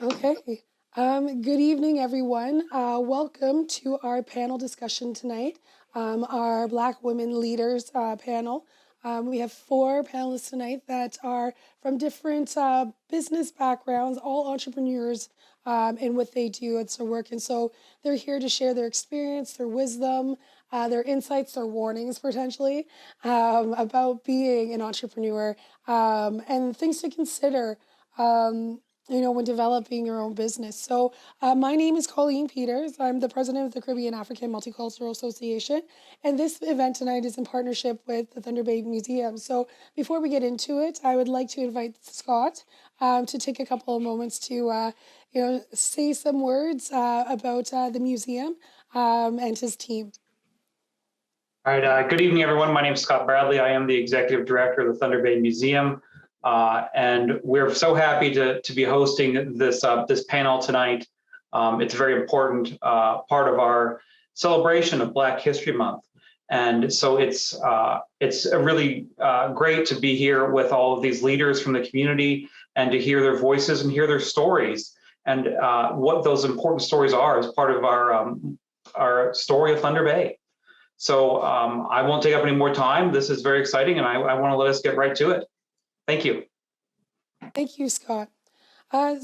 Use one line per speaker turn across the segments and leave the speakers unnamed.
Okay. Good evening, everyone. Welcome to our panel discussion tonight, our Black Women Leaders panel. We have 4 panelists tonight that are from different business backgrounds, all entrepreneurs in what they do. It's their work. And so they're here to share their experience, their wisdom, their insights, their warnings potentially about being an entrepreneur and things to consider. When developing your own business. So my name is Colleen Peters. I'm the president of the Caribbean African Multicultural Association. And this event tonight is in partnership with the Thunder Bay Museum. So before we get into it, I would like to invite Scott to take a couple of moments to, say some words about the museum and his team.
All right, good evening, everyone. My name is Scott Bradley. I am the executive director of the Thunder Bay Museum. And we're so happy to be hosting this panel tonight. It's a very important part of our celebration of Black History Month. And so it's really great to be here with all of these leaders from the community and to hear their voices and hear their stories and what those important stories are as part of our story of Thunder Bay. So I won't take up any more time. This is very exciting, and I want to let us get right to it. Thank you.
Thank you, Scott.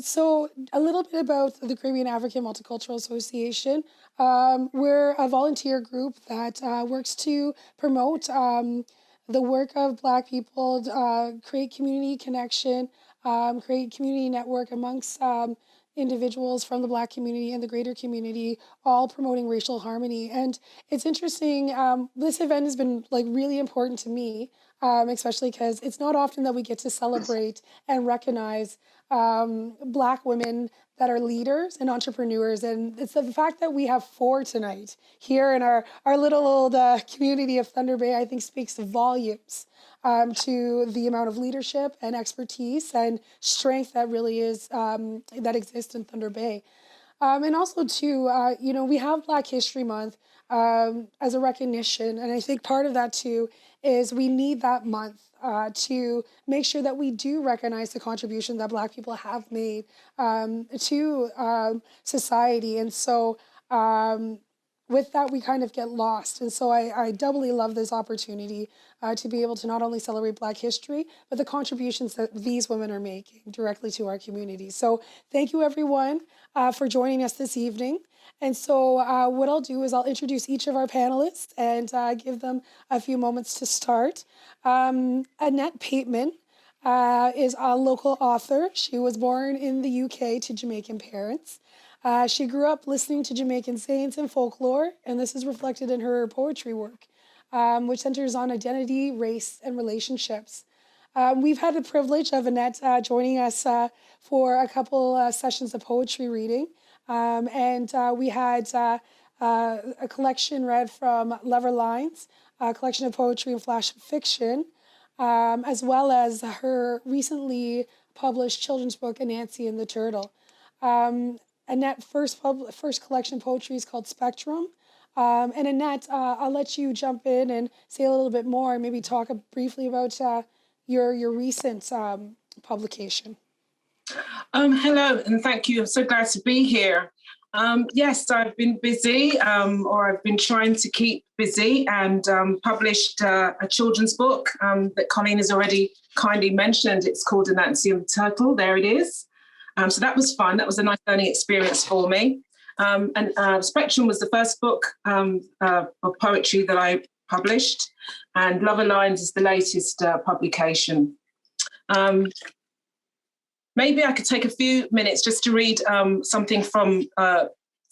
So a little bit about the Caribbean African Multicultural Association. We're a volunteer group that works to promote the work of Black people, create community connection, create community network amongst individuals from the Black community and the greater community, all promoting racial harmony. And it's interesting, this event has been really important to me, especially because it's not often that we get to celebrate and recognize Black women that are leaders and entrepreneurs. And it's the fact that we have 4 tonight here in our little old community of Thunder Bay, I think speaks volumes to the amount of leadership and expertise and strength that really is, that exists in Thunder Bay. And also too, we have Black History Month as a recognition. And I think part of that too is we need that month to make sure that we do recognize the contribution that Black people have made to society. And so with that, we kind of get lost. And so I doubly love this opportunity to be able to not only celebrate Black history, but the contributions that these women are making directly to our community. So thank you, everyone, for joining us this evening. And so what I'll do is I'll introduce each of our panelists and give them a few moments to start. Annette Pateman is a local author. She was born in the UK to Jamaican parents. She grew up listening to Jamaican saints and folklore, and this is reflected in her poetry work, which centers on identity, race, and relationships. We've had the privilege of Annette joining us for a couple sessions of poetry reading, and we had a collection read from Lever Lines, a collection of poetry and flash fiction, as well as her recently published children's book, Anancy and the Turtle. Annette's first collection of poetry is called Spectrum. And Annette, I'll let you jump in and say a little bit more, maybe talk briefly about your recent publication.
Hello, and thank you. I'm so glad to be here. Yes, I've been busy, or I've been trying to keep busy, and published a children's book that Colleen has already kindly mentioned. It's called Anancy and the Turtle. There it is. So that was fun. That was a nice learning experience for me. And Spectrum was the first book of poetry that I published, and Lover Lines is the latest publication. Maybe I could take a few minutes just to read something from,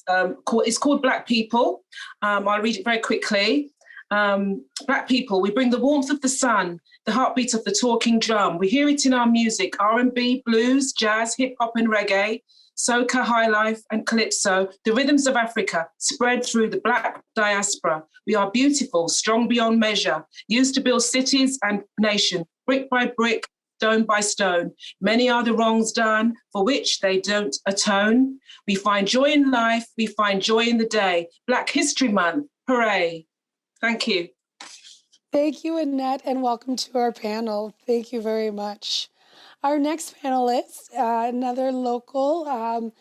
it's called Black People. I'll read it very quickly. Black people, we bring the warmth of the sun, the heartbeat of the talking drum. We hear it in our music, R&B, blues, jazz, hip hop and reggae, soca, high life and calypso, the rhythms of Africa spread through the Black diaspora. We are beautiful, strong beyond measure, used to build cities and nation, brick by brick, stone by stone. Many are the wrongs done for which they don't atone. We find joy in life, we find joy in the day. Black History Month, hooray. Thank you.
Thank you, Annette, and welcome to our panel. Thank you very much. Our next panelist, another local, our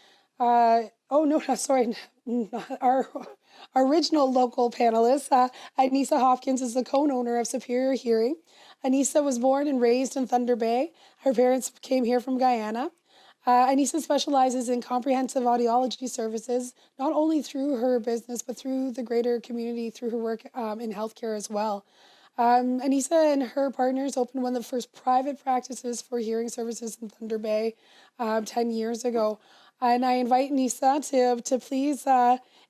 original local panelist, Anissa Hopkins is the co-owner of Superior Hearing. Anissa was born and raised in Thunder Bay. Her parents came here from Guyana. Anissa specializes in comprehensive audiology services, not only through her business, but through the greater community, through her work in healthcare as well. Anissa and her partners opened one of the first private practices for hearing services in Thunder Bay 10 years ago. And I invite Anissa to please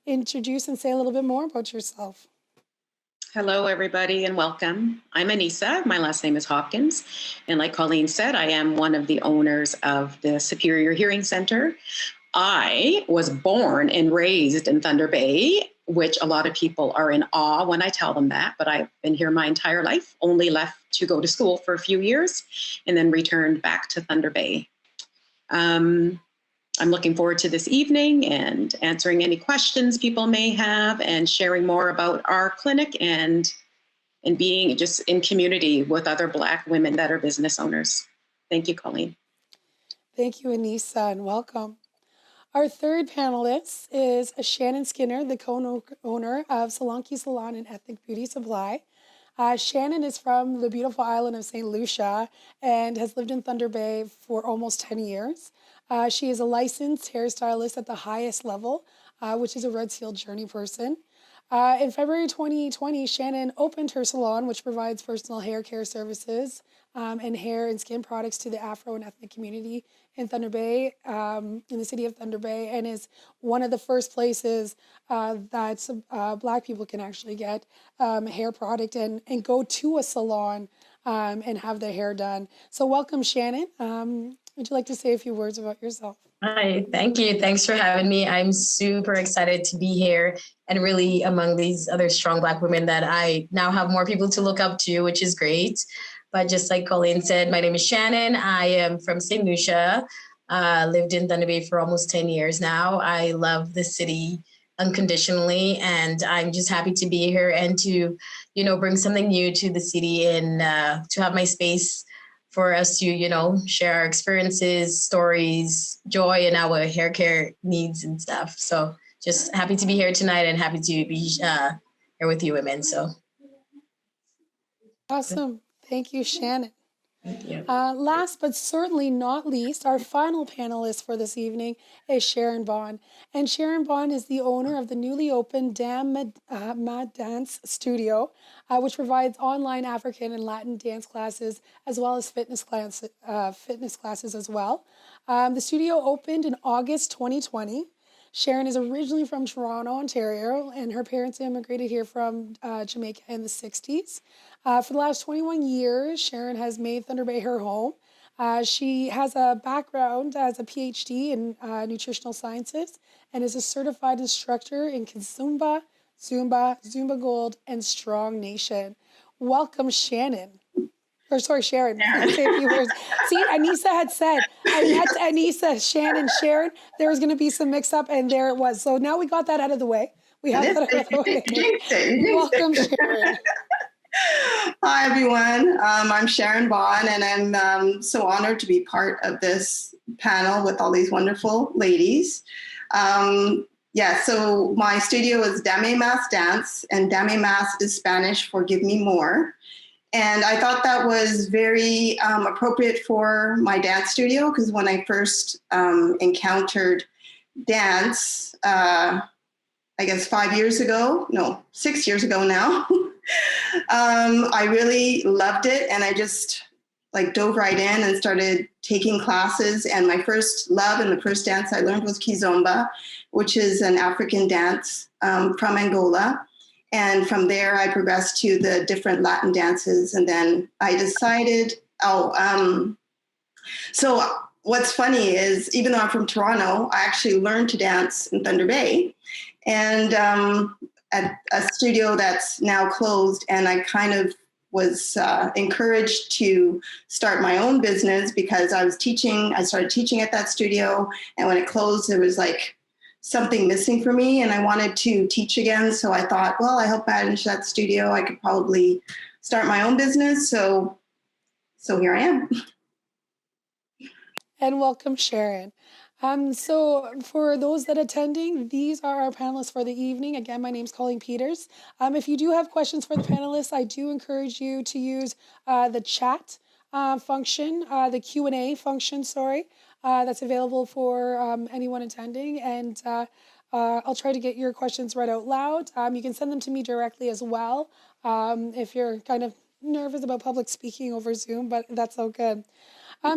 introduce and say a little bit more about yourself.
Hello, everybody, and welcome. I'm Anissa. My last name is Hopkins. And like Colleen said, I am one of the owners of the Superior Hearing Center. I was born and raised in Thunder Bay, which a lot of people are in awe when I tell them that, but I've been here my entire life, only left to go to school for a few years, and then returned back to Thunder Bay. I'm looking forward to this evening and answering any questions people may have and sharing more about our clinic and being just in community with other Black women that are business owners. Thank you, Colleen.
Thank you, Anissa, and welcome. Our third panelist is Shannon Skinner, the co-owner of Solanke Salon and Ethnic Beauty Supply. Shannon is from the beautiful island of St. Lucia and has lived in Thunder Bay for almost 10 years. She is a licensed hairstylist at the highest level, which is a Red Seal Journey person. In February 2020, Shannon opened her salon, which provides personal hair care services and hair and skin products to the Afro and ethnic community in Thunder Bay, in the city of Thunder Bay, and is one of the first places that Black people can actually get a hair product and go to a salon and have their hair done. So welcome, Shannon. Would you like to say a few words about yourself?
Hi, thank you. Thanks for having me. I'm super excited to be here and really among these other strong Black women that I now have more people to look up to, which is great. But just like Colleen said, my name is Shannon. I am from St. Lucia, lived in Thunder Bay for almost 10 years now. I love the city unconditionally, and I'm just happy to be here and to, bring something new to the city and to have my space for us to, share our experiences, stories, joy, and our hair care needs and stuff. So just happy to be here tonight and happy to be here with you women. So
awesome. Thank you, Shannon.
Thank you.
Last but certainly not least, our final panelist for this evening is Sharon Bond. And Sharon Bond is the owner of the newly opened Damn Mad Dance Studio, which provides online African and Latin dance classes, as well as fitness classes as well. The studio opened in August 2020. Sharon is originally from Toronto, Ontario, and her parents immigrated here from Jamaica in the 60s. For the last 21 years, Sharon has made Thunder Bay her home. She has a background as a PhD in nutritional sciences and is a certified instructor in Kizumba, Zumba Gold, and Strong Nation. Welcome, Shannon. Sharon. Say a few words. See, Anissa had said, Anissa, Shannon, Sharon, there was going to be some mix-up, and there it was. So now we got that out of the way. We have that out of the way. Welcome, Sharon.
Hi, everyone. I'm Sharon Bond, and I'm so honored to be part of this panel with all these wonderful ladies. So my studio is Dame Mas Dance, and Dame Mas is Spanish for give me more. And I thought that was very appropriate for my dance studio, because when I first encountered dance, I guess 6 years ago now, I really loved it. And I just dove right in and started taking classes. And my first love and the first dance I learned was Kizomba, which is an African dance from Angola. And from there, I progressed to the different Latin dances. And then I decided, so what's funny is, even though I'm from Toronto, I actually learned to dance in Thunder Bay. And at a studio that's now closed, and I kind of was encouraged to start my own business because I started teaching at that studio. And when it closed, there was something missing for me, and I wanted to teach again. So I thought, well, I help manage that studio, I could probably start my own business. So here I am.
and welcome, Sharon. So for those that are attending, these are our panelists for the evening. Again, my name's Colleen Peters. If you do have questions for the panelists, I do encourage you to use the chat function, the Q&A function, sorry, that's available for anyone attending. And I'll try to get your questions read out loud. You can send them to me directly as well if you're kind of nervous about public speaking over Zoom, but that's all good.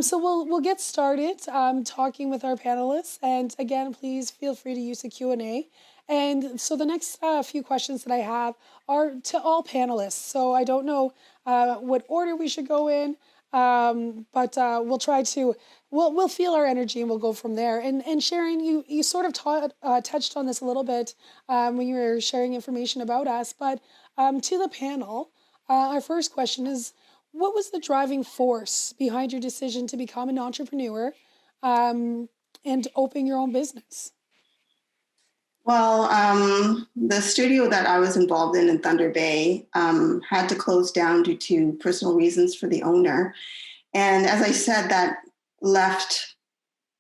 So we'll get started talking with our panelists, and again, please feel free to use the Q&A. And so the next few questions that I have are to all panelists. So I don't know what order we should go in, but we'll try to we'll feel our energy and we'll go from there. And Sharon, you sort of touched on this a little bit when you were sharing information about us, but to the panel, our first question is, what was the driving force behind your decision to become an entrepreneur and open your own business?
Well, the studio that I was involved in Thunder Bay had to close down due to personal reasons for the owner. And as I said, that left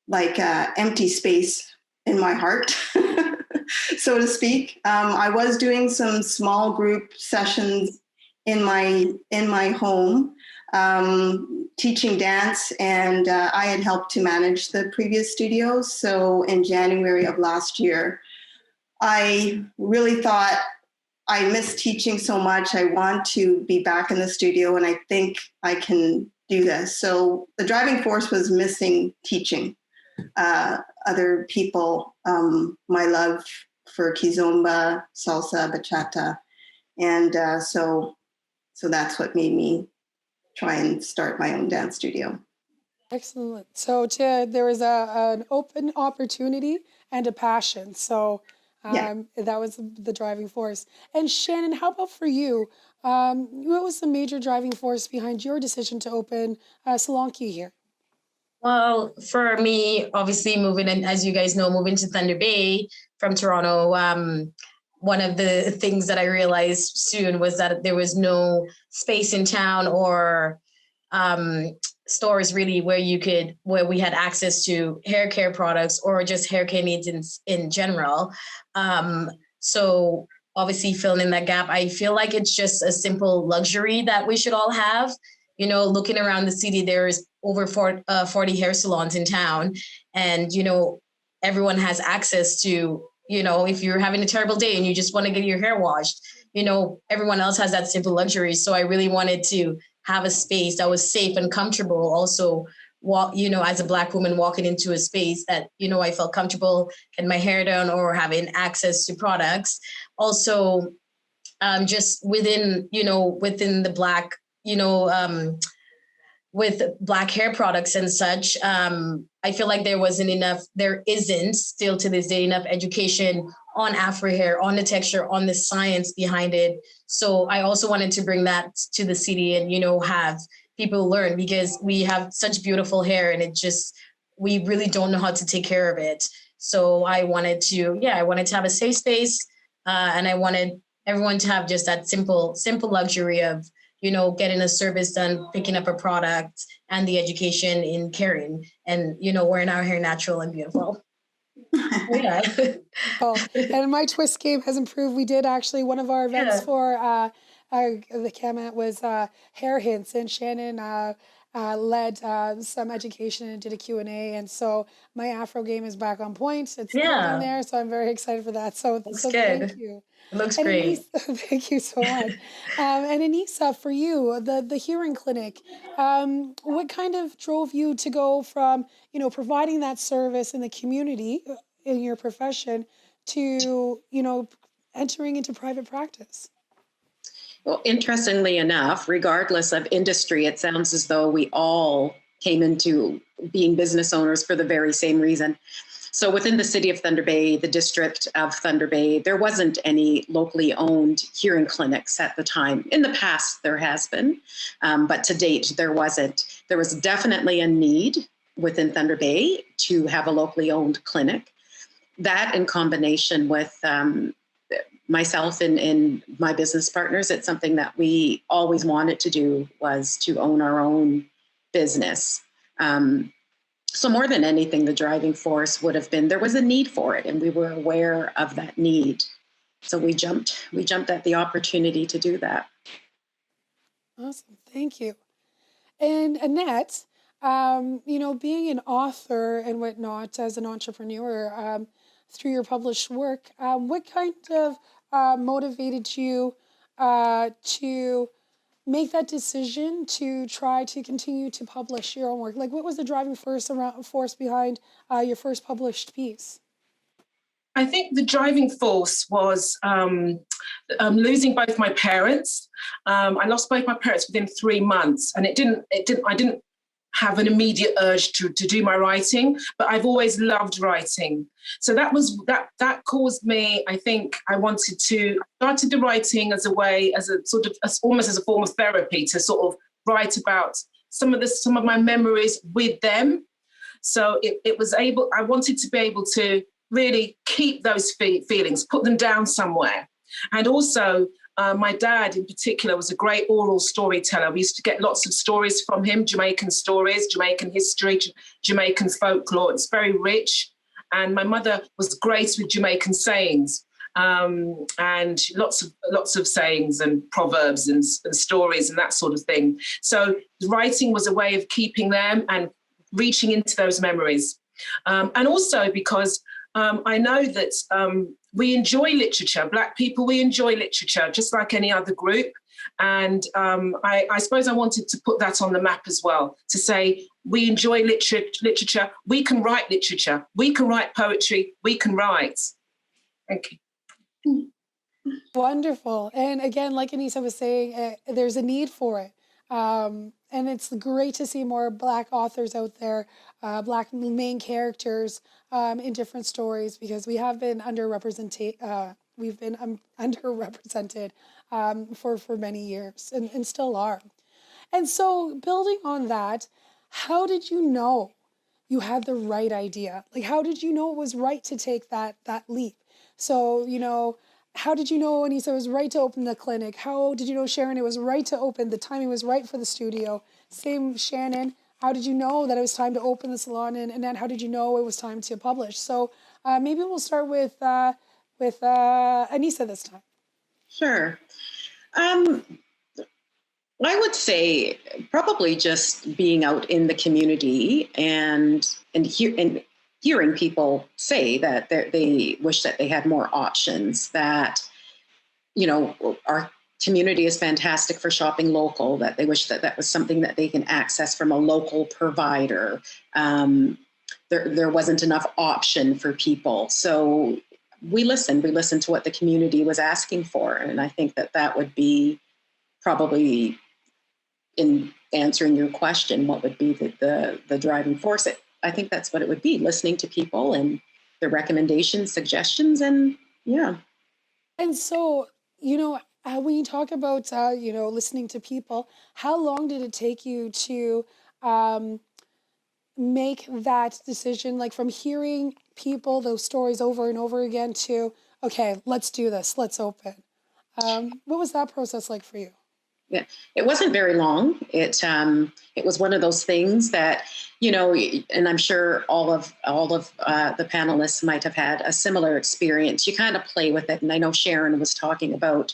like an empty space in my heart, so to speak. I was doing some small group sessions in my home, teaching dance, and I had helped to manage the previous studio. So in January of last year, I really thought, I miss teaching so much. I want to be back in the studio, and I think I can do this. So the driving force was missing teaching other people my love for kizomba, salsa, bachata, and so that's what made me try and start my own dance studio. Excellent.
So there was an open opportunity and a passion. So that was the driving force. And Shannon, how about for you? What was the major driving force behind your decision to open Salonki here?
Well, for me, obviously moving in, as you guys know, moving to Thunder Bay from Toronto, one of the things that I realized soon was that there was no space in town or stores really where we had access to hair care products or just hair care needs in general. So obviously filling in that gap, I feel like it's just a simple luxury that we should all have. You know, looking around the city, there's over 40 hair salons in town, and, you know, everyone has access to, you know, if you're having a terrible day and you just want to get your hair washed, you know, everyone else has that simple luxury. So I really wanted to have a space that was safe and comfortable. Also, you know, as a Black woman walking into a space that, you know, I felt comfortable getting my hair done or having access to products. Also, just within the Black, you know, with Black hair products and such, I feel like there isn't still to this day enough education on Afro hair, on the texture, on the science behind it. So I also wanted to bring that to the city and, you know, have people learn, because we have such beautiful hair and we really don't know how to take care of it. So I wanted to have a safe space, and I wanted everyone to have just that simple luxury of, you know, getting a service done, picking up a product, and the education in caring and, you know, wearing our hair natural and beautiful. Yeah.
Oh, and my twist game has improved. We did actually, one of our events for the CAMAT was hair hints, and Shannon led some education and did a Q&A, and so my Afro game is back on point. It's building there, so I'm very excited for that. So
good.
Thank you.
It looks great.
Anissa, thank you so much. And Annissa, for you, the hearing clinic, what kind of drove you to go from, you know, providing that service in the community in your profession to, you know, entering into private practice?
Well, interestingly enough, regardless of industry, it sounds as though we all came into being business owners for the very same reason. So within the city of Thunder Bay, the district of Thunder Bay, there wasn't any locally owned hearing clinics at the time. In the past, there has been, but to date, there wasn't. There was definitely a need within Thunder Bay to have a locally owned clinic. That in combination with myself and my business partners, it's something that we always wanted to do, was to own our own business. So more than anything, the driving force would have been, there was a need for it, and we were aware of that need. So we jumped at the opportunity to do that.
Awesome, thank you. And Annette, being an author and whatnot, as an entrepreneur, through your published work, what kind of motivated you to make that decision to try to continue to publish your own work? Like, what was the driving force behind your first published piece?
I think the driving force was losing both my parents. I lost both my parents within 3 months, and I didn't have an immediate urge to do my writing, but I've always loved writing. So that caused me, I think I started the writing as a way, almost as a form of therapy, to sort of write about some of my memories with them. So I wanted to be able to really keep those feelings, put them down somewhere. And also, my dad in particular was a great oral storyteller. We used to get lots of stories from him, Jamaican stories, Jamaican history, Jamaican folklore. It's very rich. And my mother was great with Jamaican sayings, and lots of sayings and proverbs and stories and that sort of thing. So writing was a way of keeping them and reaching into those memories. And also because I know that we enjoy literature. Black people, we enjoy literature just like any other group. And I suppose I wanted to put that on the map as well, to say we enjoy literature. We can write literature. We can write poetry. We can write. Thank you.
Wonderful. And again, like Anissa was saying, there's a need for it. And it's great to see more Black authors out there, Black main characters in different stories, because we have been underrepresented. We've been underrepresented for many years, and still are. And so, building on that, how did you know you had the right idea? Like, how did you know it was right to take that leap? So, how did you know, Anissa, it was right to open the clinic? How did you know, Sharon, it was right to open, the timing was right for the studio? Same, Shannon, how did you know that it was time to open the salon? And then how did you know it was time to publish? So maybe we'll start with Anissa this time.
Sure. I would say probably just being out in the community and hearing people say that they wish that they had more options, that, our community is fantastic for shopping local, that they wish that that was something that they can access from a local provider. There wasn't enough option for people. So we listened to what the community was asking for. And I think that would be probably, in answering your question, what would be the driving force. I think that's what it would be, listening to people and their recommendations, suggestions, and yeah.
And so, when you talk about, listening to people, how long did it take you to make that decision, like from hearing people, those stories over and over again to, okay, let's do this, let's open? What was that process like for you?
Yeah, it wasn't very long. It was one of those things that, and I'm sure all of the panelists might have had a similar experience. You kind of play with it. And I know Sharon was talking about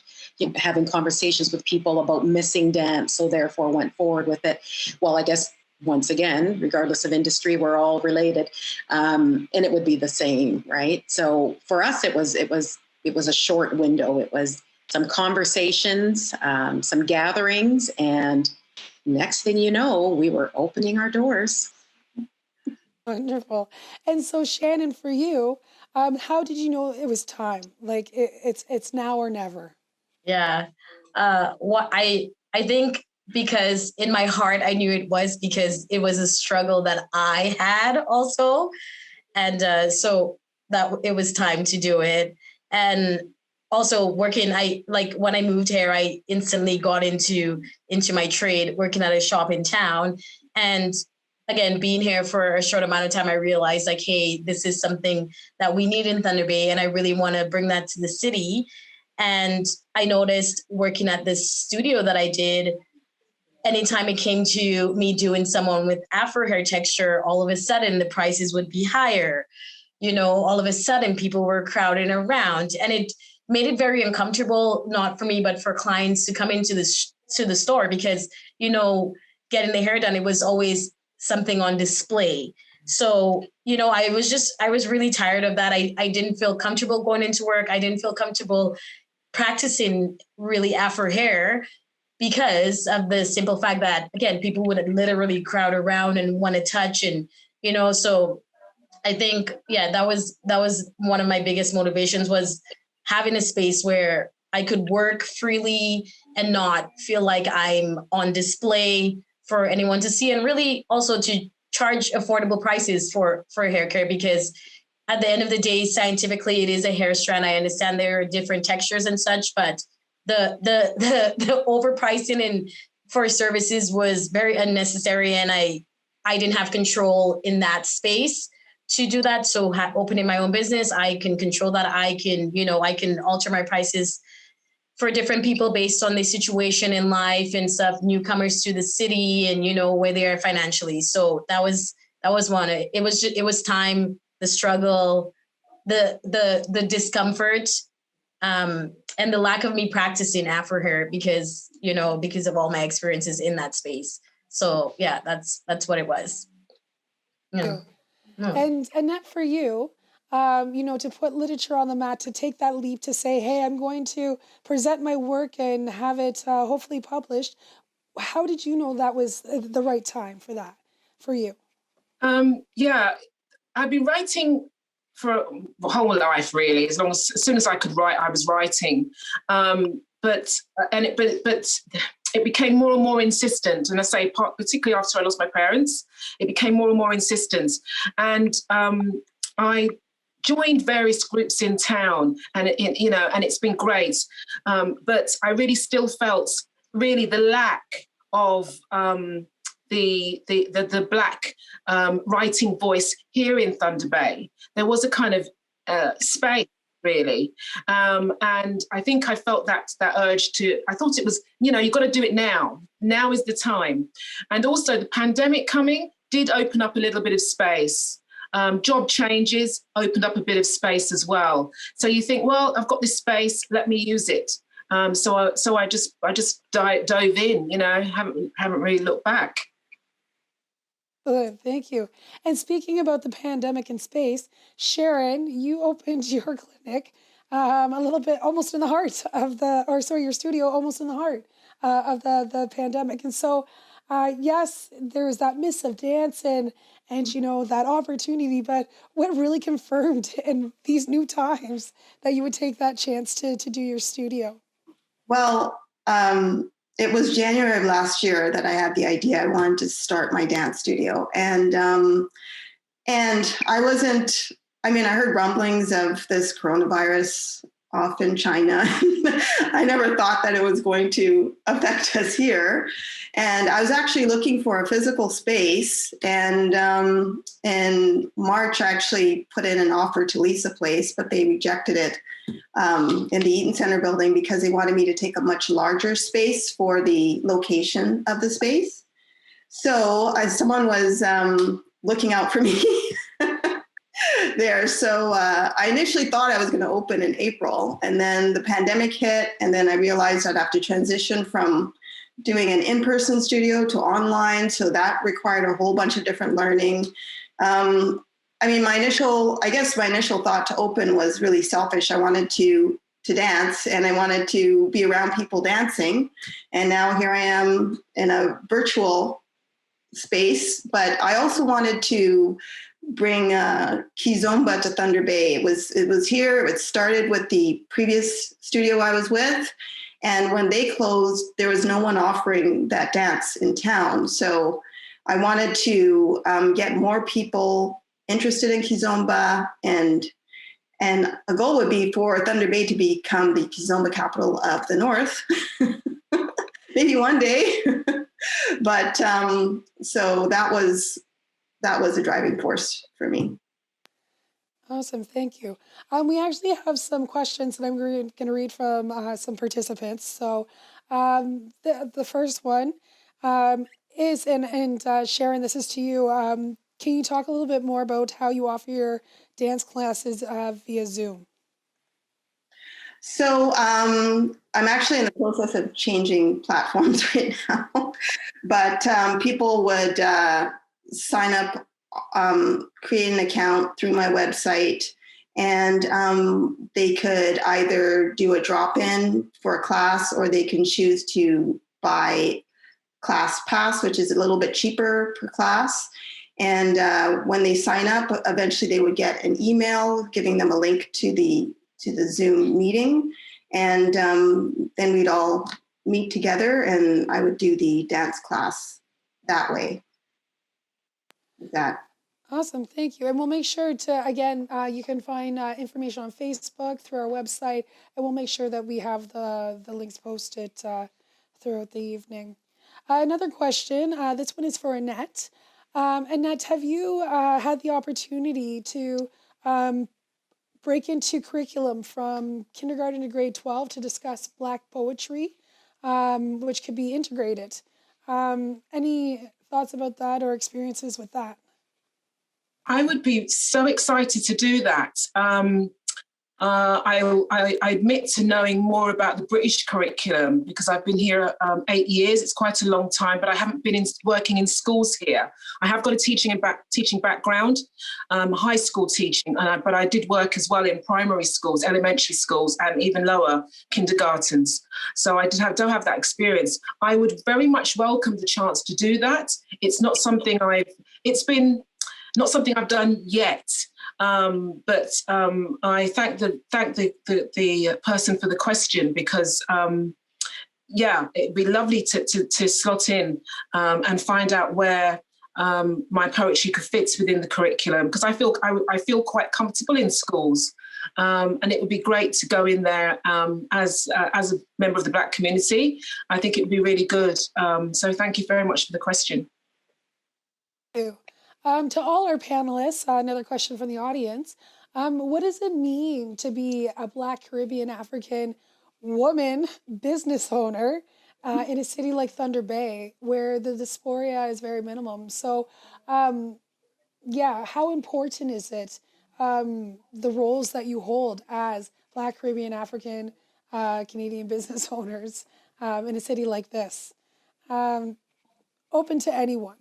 having conversations with people about missing dance, so therefore went forward with it. Well, I guess once again, regardless of industry, we're all related, and it would be the same, right? So for us, it was a short window. It was some conversations, some gatherings, and next thing you know, we were opening our doors.
Wonderful. And so, Shannon, for you, how did you know it was time? Like it's now or never?
Yeah. I think because in my heart I knew it was, because it was a struggle that I had also, and so that it was time to do it. And also working, when I moved here, I instantly got into my trade, working at a shop in town. And again, being here for a short amount of time, I realized like, hey, this is something that we need in Thunder Bay, and I really want to bring that to the city. And I noticed working at this studio that I did, anytime it came to me doing someone with Afro hair texture, all of a sudden the prices would be higher. All of a sudden people were crowding around, and it made it very uncomfortable, not for me, but for clients to come into to the store because, getting the hair done, it was always something on display. So, I was really tired of that. I didn't feel comfortable going into work. I didn't feel comfortable practicing really Afro hair because of the simple fact that, again, people would literally crowd around and want to touch. And, so I think, that was one of my biggest motivations, was having a space where I could work freely and not feel like I'm on display for anyone to see, and really also to charge affordable prices for hair care, because at the end of the day, scientifically, it is a hair strand. I understand there are different textures and such, but the overpricing and for services was very unnecessary, and I didn't have control in that space to do that. So opening my own business, I can control that. I can alter my prices for different people based on the situation in life and stuff, newcomers to the city and, where they are financially. So that was one. It was time, the struggle, the discomfort, and the lack of me practicing Afro hair because of all my experiences in that space. So yeah, that's what it was. Yeah.
And Annette, for you, to put literature on the mat, to take that leap to say, hey, I'm going to present my work and have it hopefully published. How did you know that was the right time for that, for you?
I've been writing for the whole life, really. As soon as I could write, I was writing. But it became more and more insistent. And I say, particularly after I lost my parents, it became more and more insistent. And I joined various groups in town, and it's been great. But I really still felt really the lack of the Black writing voice here in Thunder Bay. There was a kind of space, really. And I think I felt that urge I thought it was, you've got to do it now. Now is the time. And also the pandemic coming did open up a little bit of space. Job changes opened up a bit of space as well. So you think, well, I've got this space, let me use it. So I just dove in, haven't really looked back.
Good, thank you. And speaking about the pandemic in space, Sharon, you opened your clinic a little bit almost in the heart of your studio almost in the heart of the pandemic. And so, yes, there was that miss of dance and that opportunity, but what really confirmed in these new times that you would take that chance to do your studio?
Well, it was January of last year that I had the idea. I wanted to start my dance studio. And I wasn't, I heard rumblings of this coronavirus off in China. I never thought that it was going to affect us here. And I was actually looking for a physical space. And in March, I actually put in an offer to lease a place, but they rejected it in the Eaton Center building because they wanted me to take a much larger space for the location of the space. So someone was looking out for me there. So I initially thought I was going to open in April, and then the pandemic hit, and then I realized I'd have to transition from doing an in-person studio to online. So that required a whole bunch of different learning. My initial thought to open was really selfish. I wanted to dance, and I wanted to be around people dancing. And now here I am in a virtual space, but I also wanted to bring Kizomba to Thunder Bay. It was here. It started with the previous studio I was with. And when they closed, there was no one offering that dance in town. So I wanted to get more people interested in Kizomba, and a goal would be for Thunder Bay to become the Kizomba capital of the North, maybe one day. But so that was a driving force for me.
Awesome, thank you. We actually have some questions that I'm going to read from some participants. So the first one, Sharon, this is to you. Can you talk a little bit more about how you offer your dance classes via Zoom?
So I'm actually in the process of changing platforms right now, but people would sign up, create an account through my website, and they could either do a drop-in for a class, or they can choose to buy class pass, which is a little bit cheaper per class. And when they sign up, eventually they would get an email giving them a link to the Zoom meeting. And then we'd all meet together, and I would do the dance class that way.
Awesome, thank you. And we'll make sure to, again, you can find information on Facebook through our website, and we'll make sure that we have the links posted throughout the evening. Another question, this one is for Annette. Annette, have you had the opportunity to break into curriculum from kindergarten to grade 12 to discuss Black poetry, which could be integrated? Any thoughts about that or experiences with that?
I would be so excited to do that. I admit to knowing more about the British curriculum because I've been here 8 years. It's quite a long time, but I haven't been working in schools here. I have got a teaching background, high school teaching, but I did work as well in primary schools, elementary schools, and even lower kindergartens. So I don't have that experience. I would very much welcome the chance to do that. It's not something not something I've done yet, but I thank the person for the question because, it'd be lovely to slot in and find out where my poetry could fit within the curriculum because I feel quite comfortable in schools, and it would be great to go in there as a member of the Black community. I think it would be really good. So thank you very much for the question.
Thank you. To all our panelists, another question from the audience. What does it mean to be a Black Caribbean African woman business owner in a city like Thunder Bay, where the dysphoria is very minimum? So, how important is it, the roles that you hold as Black Caribbean African Canadian business owners in a city like this? Open to anyone.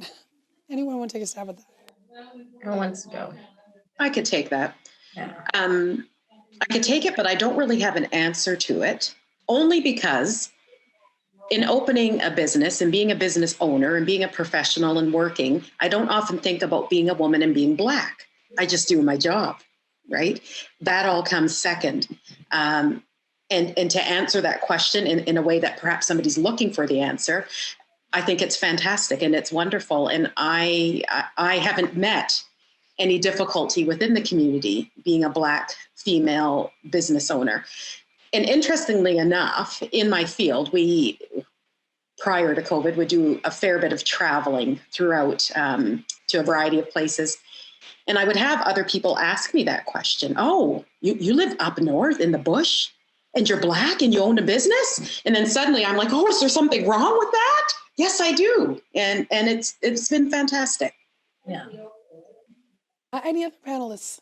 Anyone want to take a stab at that?
Who wants to go?
I could take that.
Yeah.
I could take it, but I don't really have an answer to it, only because in opening a business and being a business owner and being a professional and working, I don't often think about being a woman and being Black. I just do my job, right? That all comes second. And to answer that question in a way that perhaps somebody's looking for the answer, I think it's fantastic and it's wonderful. And I haven't met any difficulty within the community being a Black female business owner. And interestingly enough, in my field, we, prior to COVID, would do a fair bit of traveling throughout to a variety of places. And I would have other people ask me that question. Oh, you live up north in the bush and you're Black and you own a business? And then suddenly I'm like, oh, is there something wrong with that? Yes, I do. And it's been fantastic.
Yeah.
Any other panelists?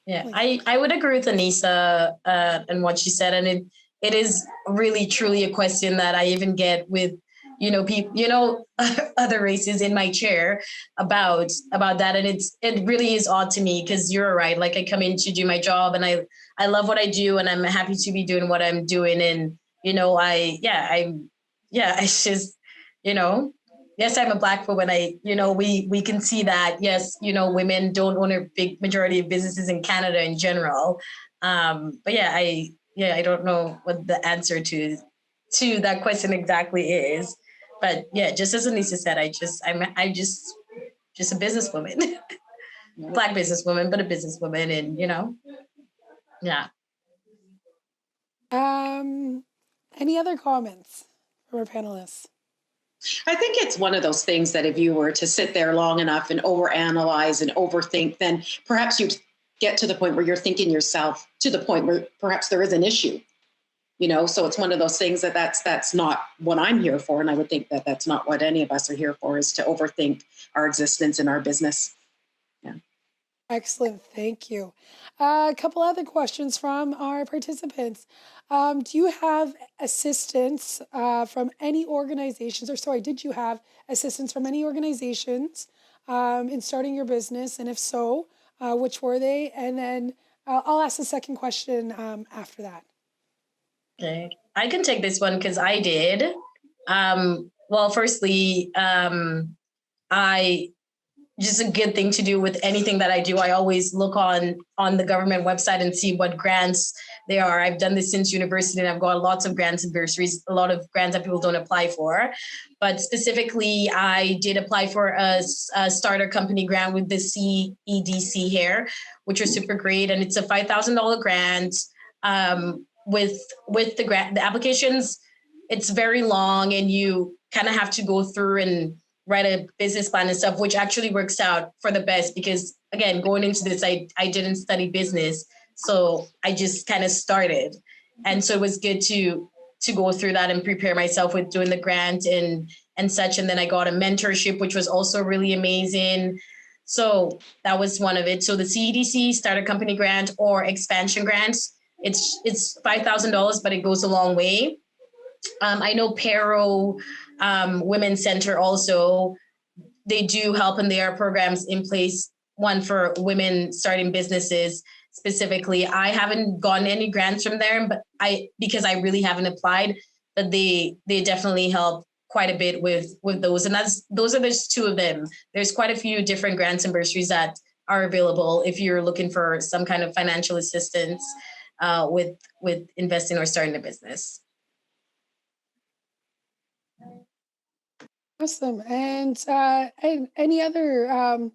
Yeah, I would agree with Anissa and what she said. And it is really, truly a question that I even get with, people, other races in my chair about that. And it really is odd to me because you're right. Like I come in to do my job and I love what I do and I'm happy to be doing what I'm doing. And, it's just, yes, I'm a Black woman. We can see that, yes, women don't own a big majority of businesses in Canada in general. I don't know what the answer to that question exactly is. But yeah, just as Anissa said, I'm just a businesswoman, Black businesswoman, but a businesswoman, and yeah.
Any other comments from our panelists?
I think it's one of those things that if you were to sit there long enough and overanalyze and overthink, then perhaps you'd get to the point where you're thinking yourself to the point where perhaps there is an issue. You know, so it's one of those things that's not what I'm here for. And I would think that that's not what any of us are here for, is to overthink our existence in our business. Yeah.
Excellent. Thank you. A couple other questions from our participants. Do you have assistance from any organizations, or sorry, did you have assistance from any organizations in starting your business? And if so, which were they? And then I'll ask the second question after that.
Okay, I can take this one because I did. Well, firstly, I just a good thing to do with anything that I do. I always look on the government website and see what grants there are. I've done this since university, and I've got lots of grants and bursaries, a lot of grants that people don't apply for. But specifically, I did apply for a starter company grant with the CEDC here, which was super great. And it's a $5,000 grant. With the grant, the applications, it's very long, and you kind of have to go through and write a business plan and stuff, which actually works out for the best because, again, going into this, I didn't study business, so I just kind of started. And so it was good to go through that and prepare myself with doing the grant and such. And then I got a mentorship, which was also really amazing. So that was one of it. So the CEDC starter company grant or expansion grants, it's $5,000, but it goes a long way. I know Pero Women's Center also, they do help, and there are programs in place, one for women starting businesses specifically. I haven't gotten any grants from there, but because I really haven't applied, but they definitely help quite a bit with those. And those are just two of them. There's quite a few different grants and bursaries that are available if you're looking for some kind of financial assistance with investing or starting a business.
Awesome. And any other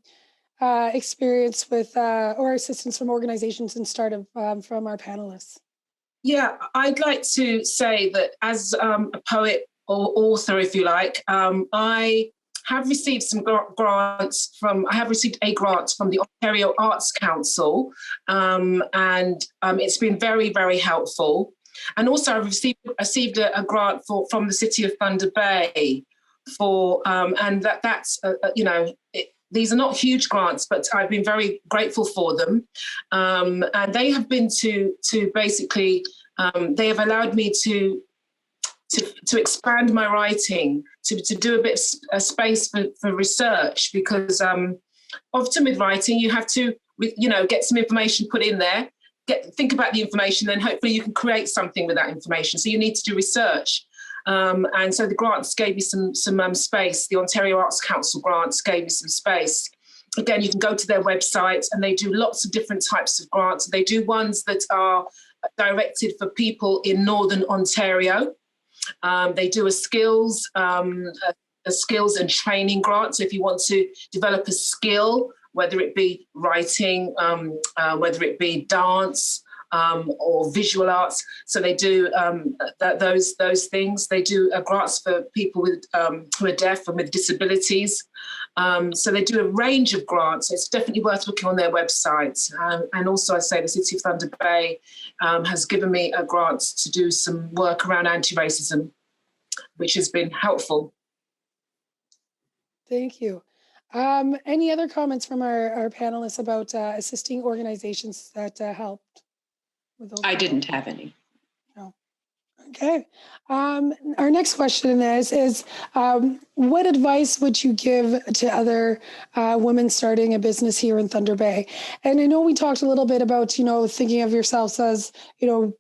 experience with or assistance from organizations and startup from our panelists?
Yeah, I'd like to say that as a poet or author, if you like, I have received some grants I have received a grant from the Ontario Arts Council, and it's been very, very helpful. And also I've received a grant from the City of Thunder Bay for, and that's these are not huge grants, but I've been very grateful for them. And they have been to basically, they have allowed me to expand my writing, to do a bit of space for research, because often with writing, you have to, get some information put in there, think about the information, then hopefully you can create something with that information. So you need to do research. And so the grants gave me some space. The Ontario Arts Council grants gave me some space. Again, you can go to their website, and they do lots of different types of grants. They do ones that are directed for people in Northern Ontario. They do a skills and training grant. So if you want to develop a skill, whether it be writing, whether it be dance, or visual arts. So they do those things. They do grants for people with who are deaf and with disabilities. So they do a range of grants. It's definitely worth looking on their website. And also, I say the City of Thunder Bay has given me a grant to do some work around anti-racism, which has been helpful.
Thank you. Any other comments from our panelists about assisting organizations that helped?
I didn't have any.
No. Okay. Our next question is what advice would you give to other women starting a business here in Thunder Bay? And I know we talked a little bit about, thinking of yourselves as,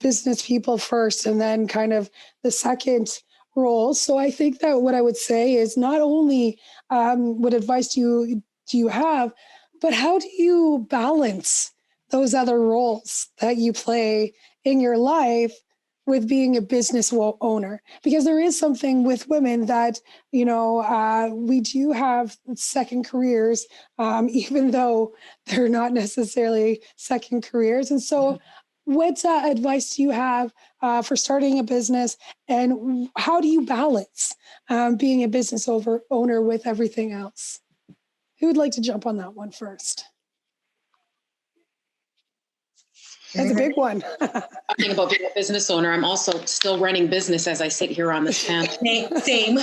business people first, and then kind of the second role. So I think that what I would say is not only what advice do you have, but how do you balance those other roles that you play in your life with being a business owner? Because there is something with women that, we do have second careers, even though they're not necessarily second careers. And so what advice do you have for starting a business, and how do you balance being a business owner with everything else? Who would like to jump on that one first? That's a big one.
Talking about being a business owner, I'm also still running business as I sit here on this panel.
Same.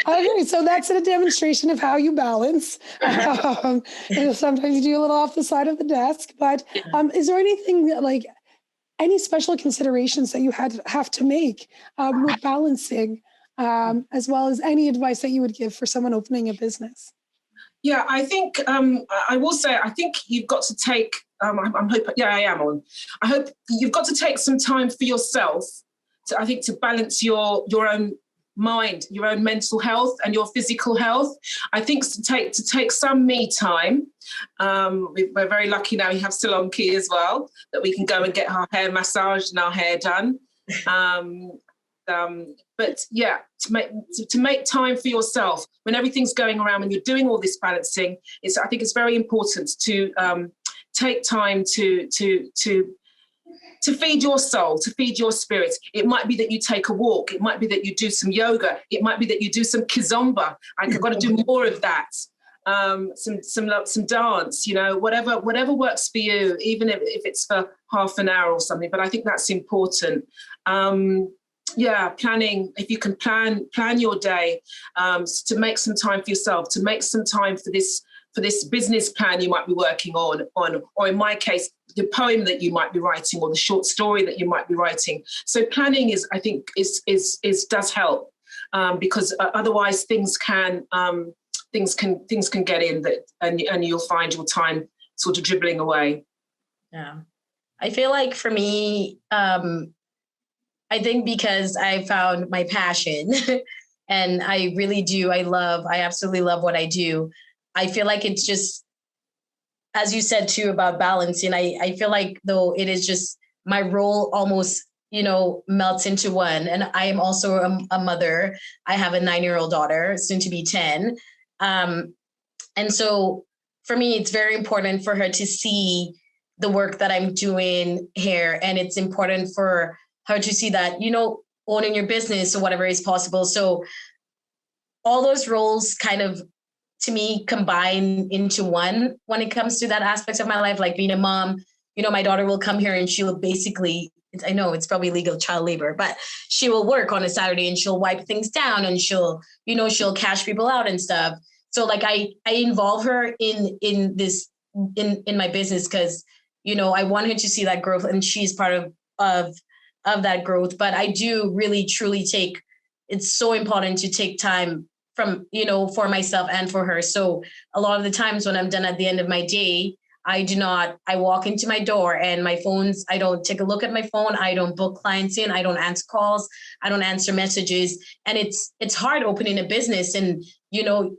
Okay, so that's a demonstration of how you balance. And sometimes you do a little off the side of the desk, but is there anything that, like, any special considerations that you have to make with balancing, as well as any advice that you would give for someone opening a business?
Yeah, I think I will say, I think you've got to take, I'm hoping, yeah, I am on. I hope you've got to take some time for yourself to balance your own mind, your own mental health and your physical health. I think to take some me time. We're very lucky now we have Salon Key as well, that we can go and get our hair massaged and our hair done. But yeah, to make time for yourself when everything's going around, when you're doing all this balancing, I think it's very important to take time to feed your soul, to feed your spirit. It might be that you take a walk. It might be that you do some yoga. It might be that you do some kizomba. I've got to do more of that. Some dance, you know, whatever works for you, even if it's for half an hour or something. But I think that's important. Yeah, planning, if you can plan your day, to make some time for yourself, to make some time for this business plan you might be working on, or in my case, the poem that you might be writing or the short story that you might be writing. So planning I think does help, because otherwise things can get in that, and you'll find your time sort of dribbling away.
Yeah, I feel like for me, I think because I found my passion and I really do, I absolutely love what I do. I feel like it's just, as you said too about balancing, I feel like though it is just my role almost, you know, melts into one. And I am also a mother. I have a 9-year-old daughter, soon to be 10. And so for me, it's very important for her to see the work that I'm doing here. And it's important for her to see that, you know, owning your business or whatever is possible. So all those roles kind of, to me, combine into one when it comes to that aspect of my life, like being a mom. You know, my daughter will come here and she'll basically, I know it's probably legal child labor, but she will work on a Saturday and she'll wipe things down and she'll cash people out and stuff. So like I involve her in my business because, you know, I want her to see that growth and she's part of that growth. But I do really truly it's so important to take time from, you know, for myself and for her. So a lot of the times when I'm done at the end of my day, I walk into my door and I don't take a look at my phone. I don't book clients in. I don't answer calls. I don't answer messages. And it's hard opening a business. And, you know,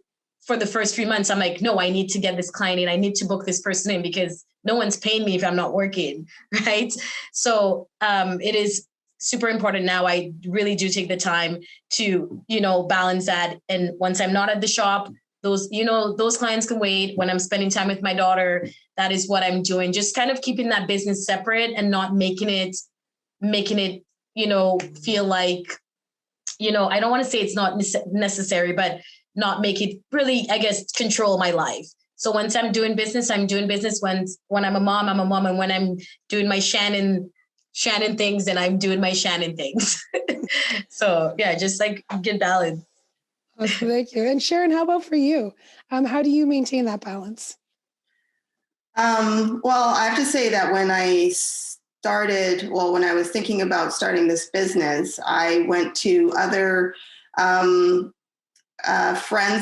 for the first 3 months, I'm like, no, I need to get this client in. I need to book this person in because no one's paying me if I'm not working, right? So it is super important now. I really do take the time to, you know, balance that. And once I'm not at the shop, those clients can wait. When I'm spending time with my daughter, that is what I'm doing. Just kind of keeping that business separate and not making it, you know, feel like, you know, I don't want to say it's not necessary, but not make it really, I guess, control my life. So once I'm doing business, I'm doing business. When I'm a mom, I'm a mom. And when I'm doing my Shannon things, then I'm doing my Shannon things. So yeah, just like good balance.
Thank you. And Sharon, how about for you? How do you maintain that balance?
Well, I have to say that when I was thinking about starting this business, I went to other friends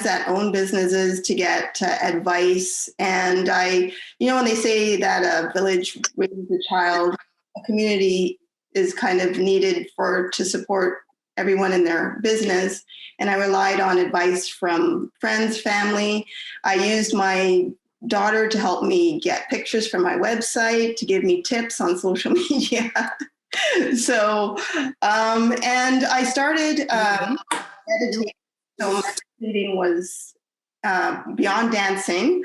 that own businesses to get advice. And when they say that a village raises a child, a community is kind of needed to support everyone in their business. And I relied on advice from friends, family. I used my daughter to help me get pictures from my website, to give me tips on social media. So, and I started meditating. So meditating was beyond dancing,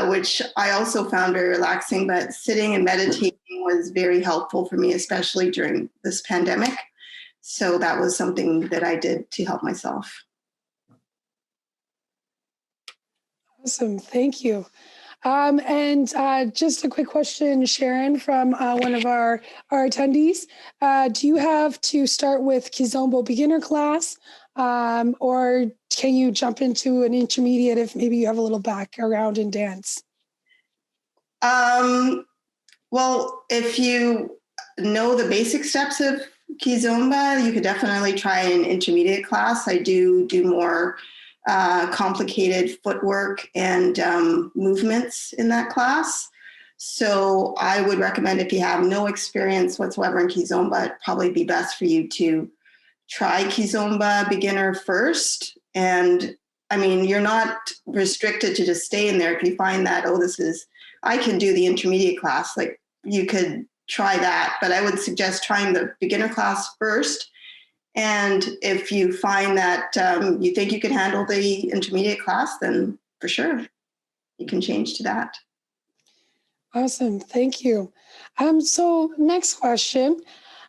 which I also found very relaxing, but sitting and meditating was very helpful for me, especially during this pandemic. So that was something that I did to help myself.
Awesome. Thank you. And just a quick question, Sharon, from one of our attendees. Do you have to start with Kizomba beginner class, or can you jump into an intermediate if maybe you have a little background in dance?
Well, if you know the basic steps of Kizomba, you could definitely try an intermediate class. I do more complicated footwork and movements in that class. So I would recommend, if you have no experience whatsoever in Kizomba, it'd probably be best for you to try Kizomba beginner first. And I mean, you're not restricted to just stay in there. If you find that, I can do the intermediate class, like you could try that, but I would suggest trying the beginner class first. And if you find that you think you can handle the intermediate class, then for sure, you can change to that.
Awesome, thank you. So next question,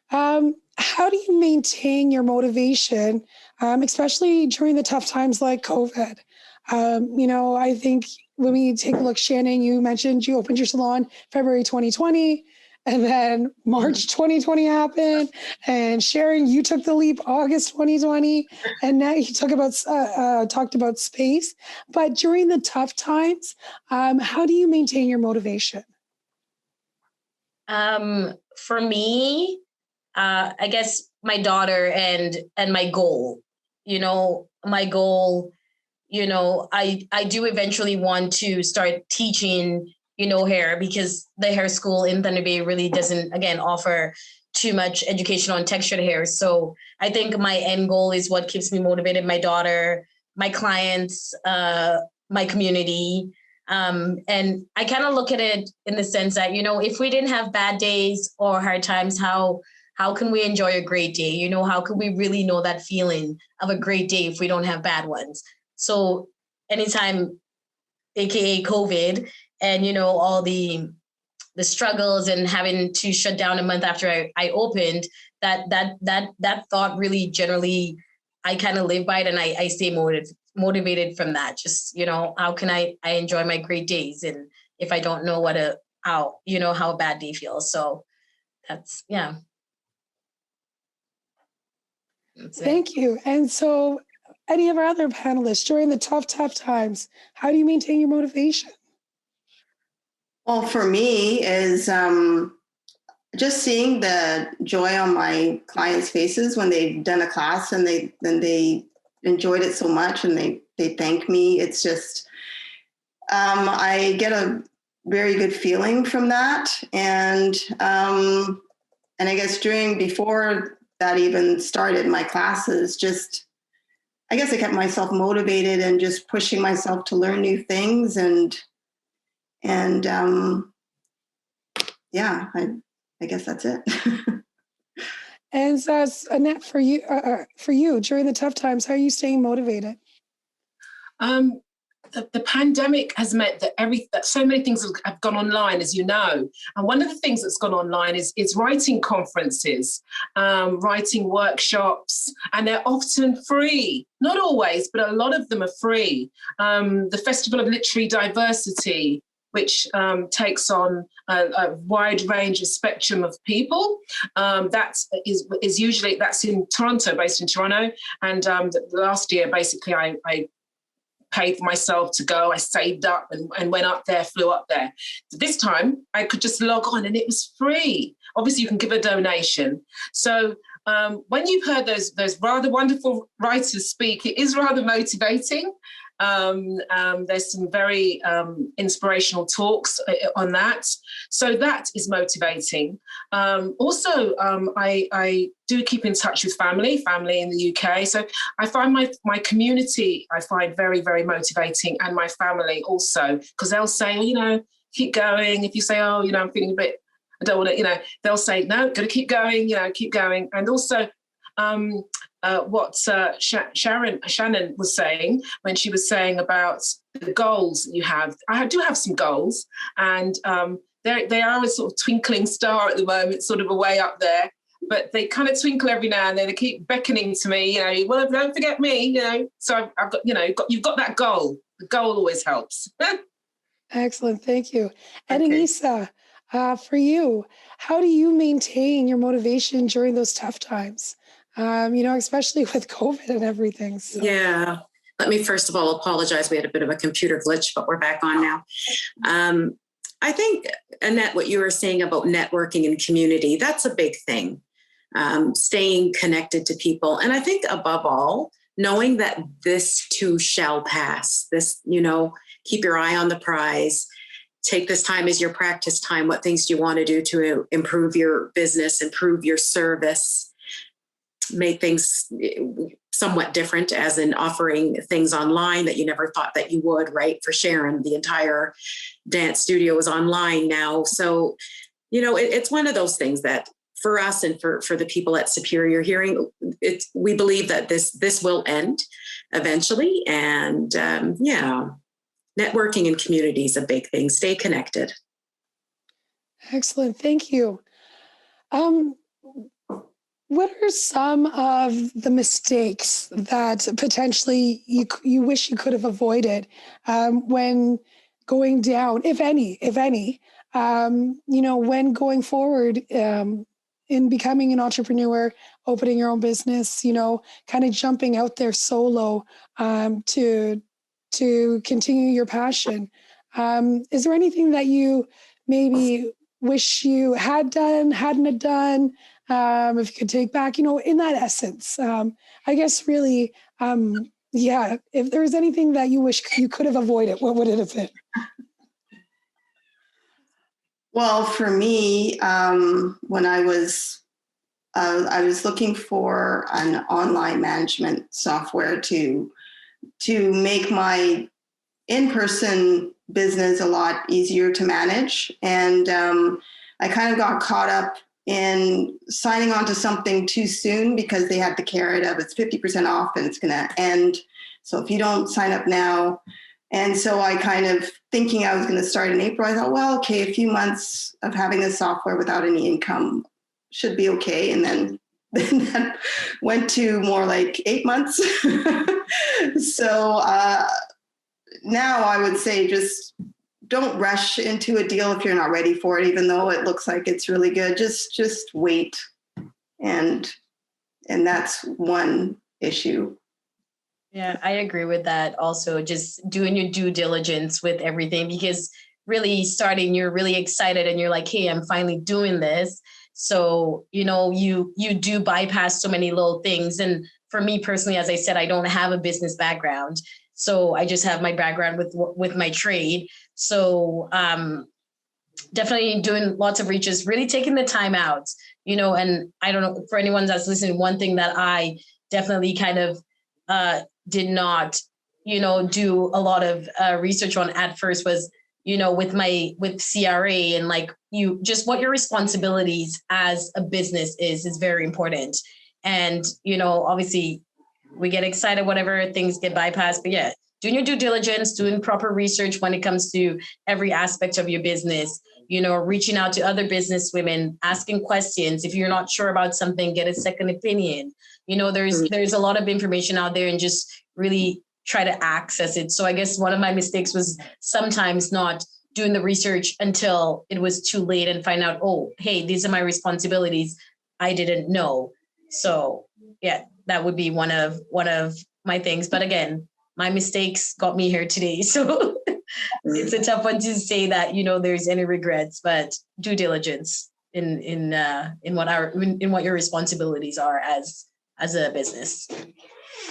how do you maintain your motivation, especially during the tough times like COVID? I think when we take a look, Shannon, you mentioned you opened your salon February 2020, and then March 2020 happened. And Sharon, you took the leap August 2020, and now you talked about space. But during the tough times, how do you maintain your motivation?
For me, I guess my daughter and my goal. My goal. I do eventually want to start teaching, hair, because the hair school in Thunder Bay really doesn't, again, offer too much education on textured hair. So I think my end goal is what keeps me motivated: my daughter, my clients, my community. And I kind of look at it in the sense that, if we didn't have bad days or hard times, how can we enjoy a great day? How could we really know that feeling of a great day if we don't have bad ones? So anytime, AKA COVID, and, all the struggles and having to shut down a month after I opened, that thought really generally, I kind of live by it, and I stay motivated from that. Just, how can I enjoy my great days? And if I don't know how a bad day feels. So that's
Thank you. And so any of our other panelists, during the tough times, how do you maintain your motivation?
Well, for me is just seeing the joy on my clients' faces when they've done a class and they enjoyed it so much and they thank me. It's just, I get a very good feeling from that. And I guess before that even started, my classes, I guess I kept myself motivated and just pushing myself to learn new things. I guess that's it.
And so, Annette, for you during the tough times, how are you staying motivated?
The pandemic has meant that so many things have gone online, as you know. And one of the things that's gone online is writing conferences, writing workshops, and they're often free. Not always, but a lot of them are free. The Festival of Literary Diversity, which takes on a wide range of spectrum of people. That is usually, that's in Toronto, based in Toronto. And last year, basically, I paid for myself to go. I saved up and went up there, flew up there. This time, I could just log on and it was free. Obviously, you can give a donation. So when you've heard those rather wonderful writers speak, it is rather motivating. There's some very inspirational talks on that. So that is motivating. Also, I do keep in touch with family in the UK. So I find my community, I find very, very motivating, and my family also, because they'll say, keep going. If you say, I'm feeling a bit, I don't want to, they'll say, no, got to keep going, keep going. And also, what Shannon was saying when she was saying about the goals that you have. I do have some goals, and they are a sort of twinkling star at the moment, sort of a way up there, but they kind of twinkle every now and then. They keep beckoning to me, well, don't forget me, So I've got, you've got that goal. The goal always helps.
Excellent. Thank you. And
Okay.
Anissa, for you, how do you maintain your motivation during those tough times? Especially with COVID and everything. So.
Yeah. Let me first of all apologize. We had a bit of a computer glitch, but we're back on now. I think, Annette, what you were saying about networking and community, that's a big thing. Staying connected to people. And I think above all, knowing that this too shall pass. This, keep your eye on the prize. Take this time as your practice time. What things do you want to do to improve your business, improve your service, make things somewhat different, as in offering things online that you never thought that you would, right? For Sharon, the entire dance studio is online now. So, it's one of those things that for us and for the people at Superior Hearing, we believe that this will end eventually. And networking and community is a big thing. Stay connected.
Excellent. Thank you. What are some of the mistakes that potentially you wish you could have avoided when going down, if any, when going forward in becoming an entrepreneur, opening your own business, kind of jumping out there solo to continue your passion? Is there anything that you maybe wish you had done, hadn't have done? If you could take back, in that essence, I guess really, if there's anything that you wish you could have avoided, what would it have been?
Well, for me, when I was looking for an online management software to make my in-person business a lot easier to manage. And I kind of got caught up in signing on to something too soon because they had the carrot of it's 50% off and it's going to end. So if you don't sign up now. And so I kind of, thinking I was going to start in April, I thought, well, okay, a few months of having this software without any income should be okay. And then that went to more like 8 months. So now I would say just don't rush into a deal if you're not ready for it, even though it looks like it's really good. Just wait. And that's one issue.
Yeah, I agree with that. Also, just doing your due diligence with everything, because really starting, you're really excited and you're like, hey, I'm finally doing this. So, you do bypass so many little things. And for me personally, as I said, I don't have a business background. So I just have my background with my trade. So definitely doing lots of research, really taking the time out, and I don't know, for anyone that's listening, one thing that I definitely kind of did not, do a lot of research on at first was, with CRA and what your responsibilities as a business is very important. And, obviously we get excited whenever things get bypassed, but yeah, doing your due diligence, doing proper research when it comes to every aspect of your business, reaching out to other business women, asking questions. If you're not sure about something, get a second opinion. There's a lot of information out there, and just really try to access it. So I guess one of my mistakes was sometimes not doing the research until it was too late and find out, oh, hey, these are my responsibilities. I didn't know. So yeah, that would be one of my things. But again, my mistakes got me here today. So it's a tough one to say that, there's any regrets, but due diligence in what your responsibilities are as a business.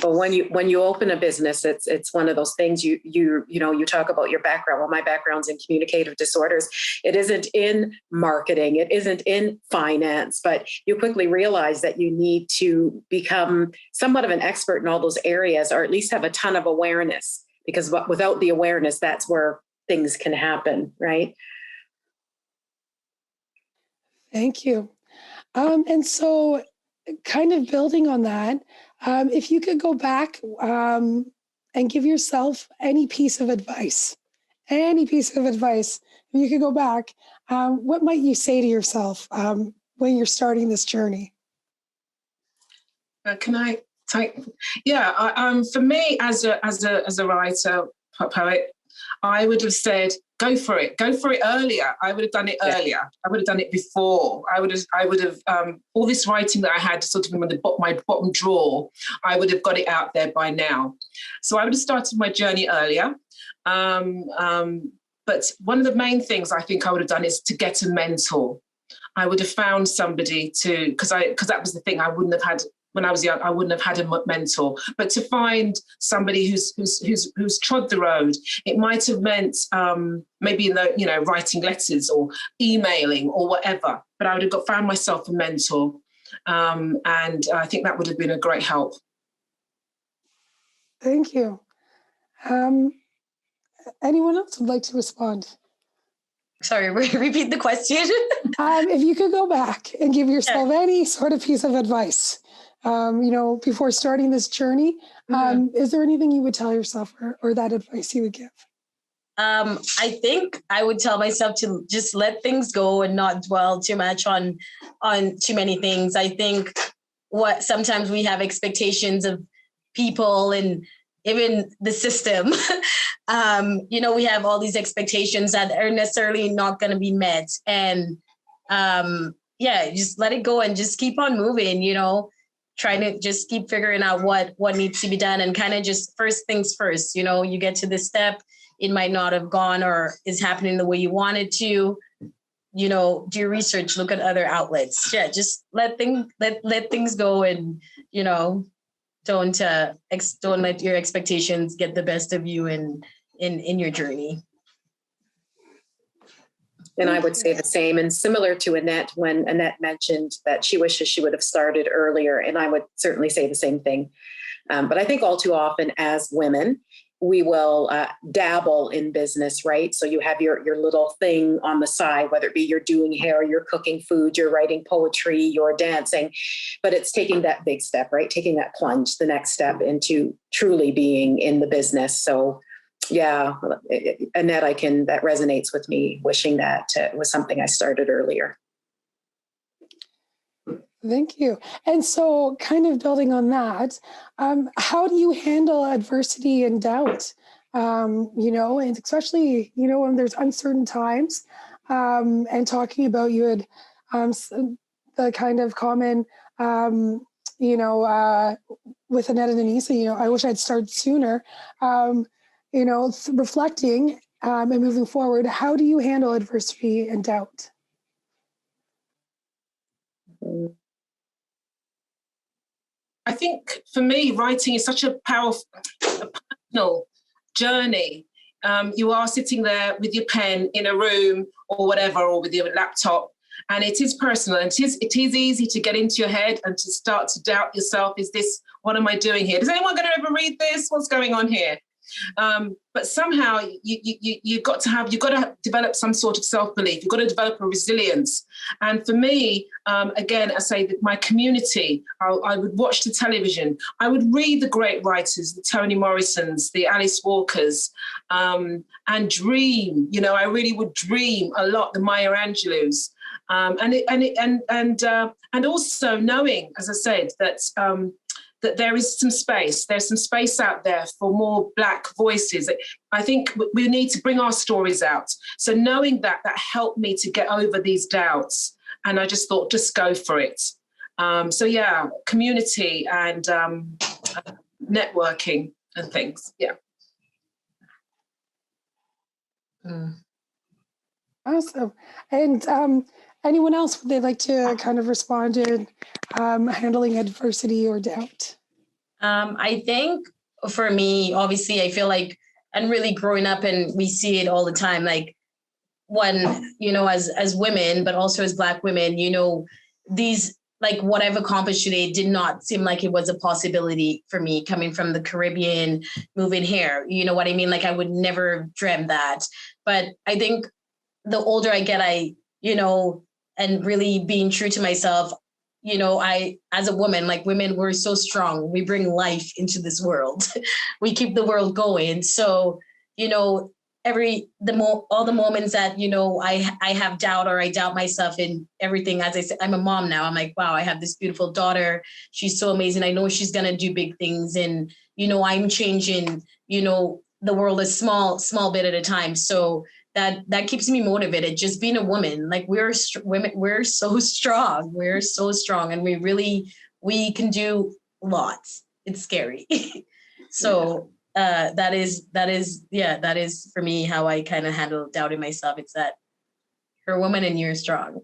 But when you open a business, it's one of those things you talk about your background. Well, my background's in communicative disorders. It isn't in marketing. It isn't in finance, but you quickly realize that you need to become somewhat of an expert in all those areas, or at least have a ton of awareness, because without the awareness, that's where things can happen, right?
Thank you. And so kind of building on that, if you could go back and give yourself any piece of advice, if you could go back, what might you say to yourself when you're starting this journey?
Can I take? Yeah, for me as a writer, poet, I would have said, go for it earlier. I would have done it earlier. I would have done it before. I would have all this writing that I had sort of in my bottom drawer, I would have got it out there by now. So I would have started my journey earlier. But one of the main things I think I would have done is to get a mentor. I would have found somebody to, because that was the thing, I wouldn't have had, when I was young, I wouldn't have had a mentor. But to find somebody who's trod the road, it might have meant maybe writing letters or emailing or whatever. But I would have found myself a mentor, and I think that would have been a great help.
Thank you. Anyone else would like to respond?
Sorry, repeat the question.
If you could go back and give yourself any sort of piece of advice, before starting this journey, is there anything you would tell yourself or that advice you would give?
I think I would tell myself to just let things go and not dwell too much on too many things. I think sometimes we have expectations of people and even the system. We have all these expectations that are necessarily not going to be met. And just let it go and just keep on moving, trying to just keep figuring out what needs to be done and kind of just first things first. You get to this step, it might not have gone or is happening the way you wanted to, do your research, look at other outlets. Yeah, just let things go and, don't let your expectations get the best of you in your journey.
And I would say the same. And similar to Annette, when Annette mentioned that she wishes she would have started earlier, and I would certainly say the same thing. But I think all too often as women, we will dabble in business, right? So you have your little thing on the side, whether it be you're doing hair, you're cooking food, you're writing poetry, you're dancing, but it's taking that big step, right? Taking that plunge, the next step into truly being in the business. So yeah, Annette, that resonates with me, wishing that it was something I started earlier.
Thank you. And so kind of building on that, how do you handle adversity and doubt? And especially, when there's uncertain times, and talking about you had the kind of common, with Annette and Anancy, I wish I'd started sooner, reflecting and moving forward. How do you handle adversity and doubt?
I think for me, writing is such a powerful, personal journey. You are sitting there with your pen in a room or whatever, or with your laptop, and it is personal. And it is easy to get into your head and to start to doubt yourself. What am I doing here? Is anyone going to ever read this? What's going on here? But somehow you've got to develop some sort of self-belief. You've got to develop a resilience. And for me, again, I say that my community, I would watch the television. I would read the great writers, the Toni Morrisons, the Alice Walkers, and dream. I really would dream a lot, the Maya Angelou's. And also knowing, as I said, that there is some space. There's some space out there for more Black voices. I think we need to bring our stories out. So knowing that helped me to get over these doubts. And I just thought, just go for it. Community and networking and things. Yeah.
Awesome. And anyone else, would they like to kind of respond in handling adversity or doubt?
I think for me, obviously, I feel like, and really growing up, and we see it all the time, like when, as women, but also as Black women, these, like what I've accomplished today did not seem like it was a possibility for me coming from the Caribbean, moving here. You know what I mean? Like I would never have dreamt that. But I think the older I get, and really being true to myself, I, as a woman, like women, we're so strong. We bring life into this world. We keep the world going. So, all the moments that, I have doubt or I doubt myself in everything. As I said, I'm a mom now. I'm like, wow, I have this beautiful daughter. She's so amazing. I know she's going to do big things. And, I'm changing, the world a small bit at a time. So, that keeps me motivated. Just being a woman, like women, we're so strong. We're so strong, and we can do lots. It's scary. So that is for me how I kind of handle doubting myself. It's that you're a woman and you're strong.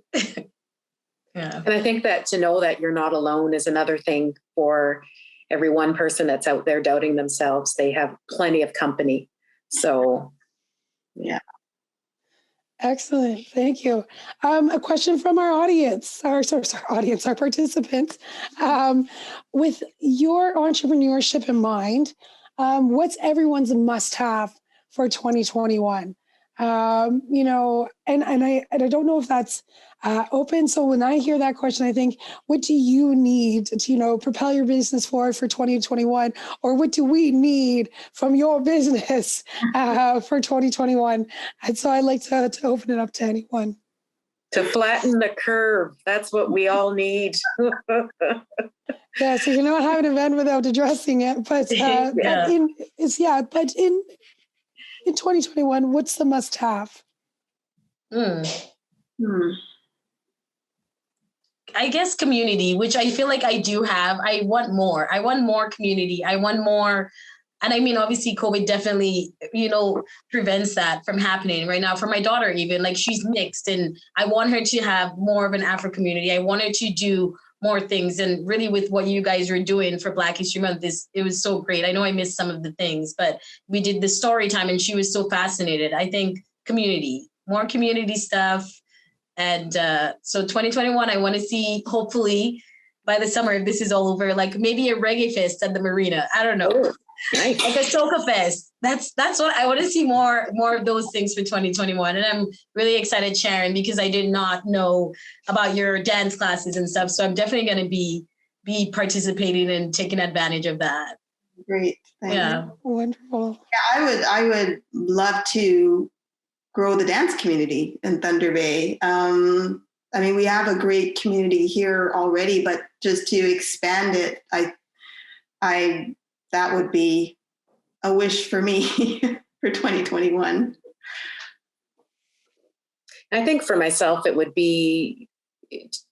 Yeah.
And I think that to know that you're not alone is another thing for every one person that's out there doubting themselves. They have plenty of company. So, yeah.
Excellent. Thank you. A question from our audience, our participants. With your entrepreneurship in mind, what's everyone's must-have for 2021? And I don't know if that's open. So when I hear that question, I think, what do you need to, propel your business forward for 2021? Or what do we need from your business for 2021? And so I'd like to open it up to anyone.
To flatten the curve. That's what we all need.
Yeah, so you're not having an event without addressing it. But in 2021, what's the must-have?
I guess community, which I feel like I do have. I want more. I want more community. I want more. And I mean, obviously, COVID definitely, prevents that from happening right now. For my daughter, even, like, she's mixed, and I want her to have more of an Afro community. I want her to do more things. And really, with what you guys were doing for Black History Month, it was so great. I know I missed some of the things, but we did the story time and she was so fascinated. I think community, more community stuff. And so 2021, I want to see, hopefully by the summer, if this is all over, like maybe a reggae fest at the marina. I don't know.
Ooh, nice.
Like a soca fest. That's what I want to see, more of those things for 2021. And I'm really excited, Sharon, because I did not know about your dance classes and stuff. So I'm definitely going to be participating and taking advantage of that.
Great. Thank
you.
Wonderful.
Yeah, I would love to grow the dance community in Thunder Bay. We have a great community here already, but just to expand it, that would be a wish for me for 2021.
I think for myself, it would be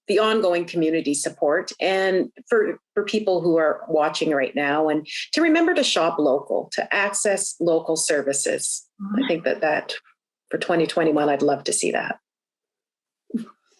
the ongoing community support, and for people who are watching right now, and to remember to shop local, to access local services. I think that for 2021, I'd love to see that.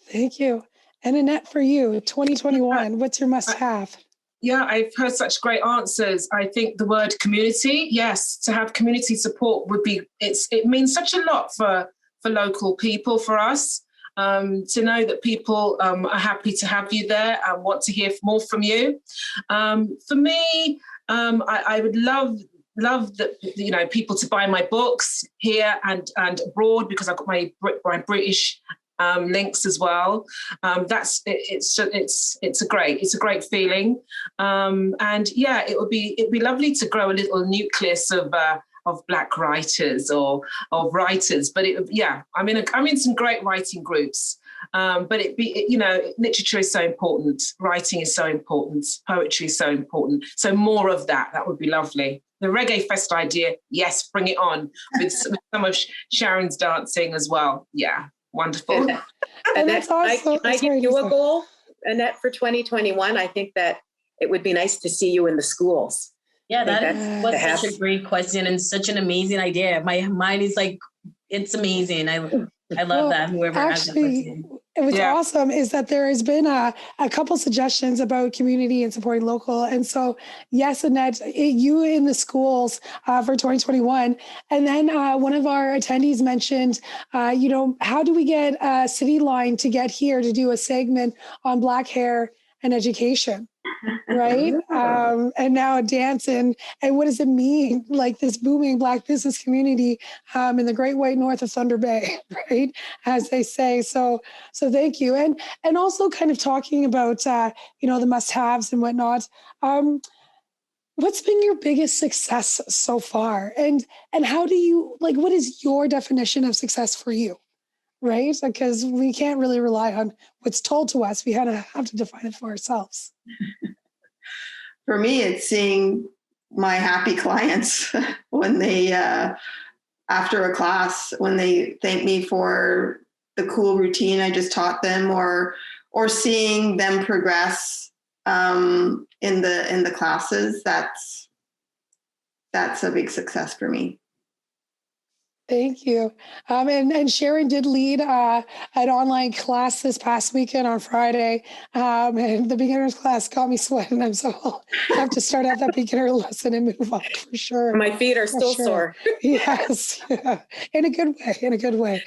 Thank you. And Annette, for you, 2021, what's your must-have?
Yeah, I've heard such great answers. I think the word community, yes, to have community support it means such a lot for local people, for us, to know that people are happy to have you there and want to hear more from you. For me, I would love that, people to buy my books here and abroad, because I've got my British links as well. It's a great feeling, and yeah, it'd be lovely to grow a little nucleus of Black writers or of writers. But I'm in some great writing groups. But literature is so important. Writing is so important. Poetry is so important. So more of that would be lovely. The Reggae Fest idea, yes, bring it on with some of Sharon's dancing as well. Yeah. Wonderful.
And that's awesome.
Can I give you a goal, Annette, for 2021? I think that it would be nice to see you in the schools.
Yeah, that was such a great question and such an amazing idea. My mind is like, it's amazing. I love that. Whoever has that question.
What's awesome is that there has been a couple suggestions about community and supporting local. And so, yes, Annette, you in the schools for 2021. And then one of our attendees mentioned, how do we get City Line to get here to do a segment on Black hair and education? Right? And now dance and what does it mean, like this booming Black business community in the Great White North of Thunder Bay, right? As they say. So thank you. And also kind of talking about, the must-haves and whatnot. What's been your biggest success so far? And how do you, what is your definition of success for you? Right? Because we can't really rely on what's told to us. We have to define it for ourselves.
For me, it's seeing my happy clients when they after a class when they thank me for the cool routine I just taught them, or seeing them progress in the classes. That's a big success for me.
Thank you. And Sharon did lead an online class this past weekend on Friday. And the beginner's class got me sweating. So I'll have to start out that beginner lesson and move on for sure.
My feet are still sore.
Yes. Yeah. In a good way.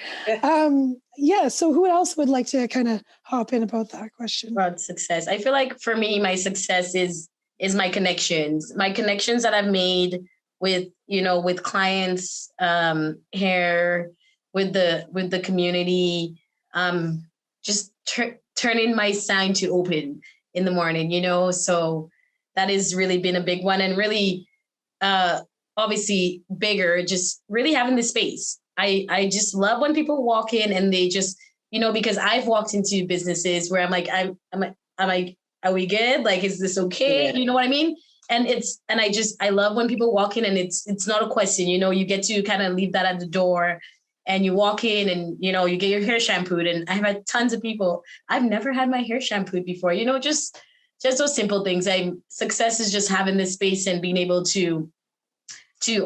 Yeah. So who else would like to kind of hop in about that question?
About success. I feel like for me, my success is my connections that I've made with clients, here, with the community, just turning my sign to open in the morning, so that has really been a big one, and really, obviously bigger, just really having the space. I just love when people walk in and they just, because I've walked into businesses where I'm like, I'm like, are we good? Like, is this okay?
Yeah.
You know what I mean? And I love when people walk in and it's not a question, you get to kind of leave that at the door, and you walk in and, you get your hair shampooed. And I've had tons of people, I've never had my hair shampooed before, just those simple things. Success is just having this space and being able to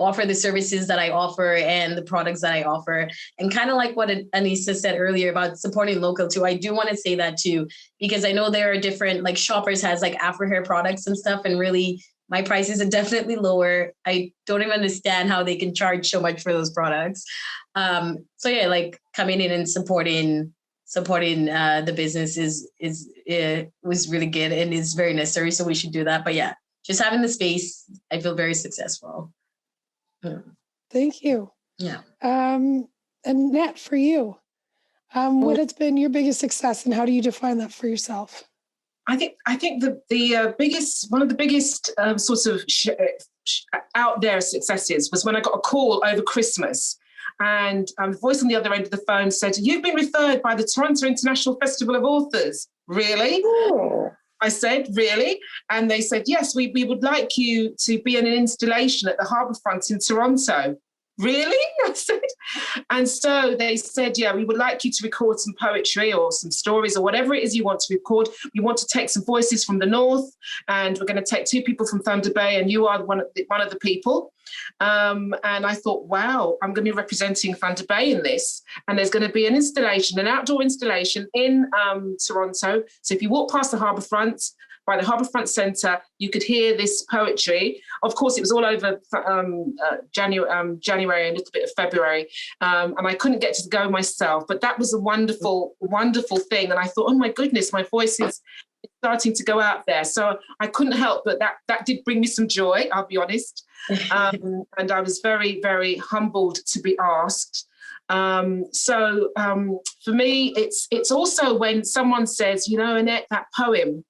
offer the services that I offer and the products that I offer. And kind of like what Anissa said earlier about supporting local too, I do want to say that too, because I know there are different, like Shoppers has like Afro hair products and stuff, and really my prices are definitely lower. I don't even understand how they can charge so much for those products. So yeah, like coming in and supporting the business was really good and is very necessary. So we should do that. But yeah, just having the space, I feel very successful.
Thank you.
Yeah.
Annette, for you, what has been your biggest success, and how do you define that for yourself?
I think one of the biggest sort of out there successes was when I got a call over Christmas, and the voice on the other end of the phone said, "You've been referred by the Toronto International Festival of Authors." Really?
Oh.
I said, really? And they said, yes, we would like you to be in an installation at the Harbourfront in Toronto. Really? I said. And so they said, yeah, we would like you to record some poetry or some stories or whatever it is you want to record. We want to take some voices from the north, and we're going to take 2 people from Thunder Bay, and you are one of the people. And I thought, wow, I'm going to be representing Thunder Bay in this. And there's going to be an outdoor installation in Toronto. So if you walk past the Harbourfront, by the Harbourfront Centre, you could hear this poetry. Of course, it was all over January and a little bit of February, and I couldn't get to go myself. But that was a wonderful, wonderful thing. And I thought, oh my goodness, my voice is starting to go out there. So I couldn't help, but that did bring me some joy, I'll be honest. And I was very, very humbled to be asked. So for me, it's also when someone says, Annette, that poem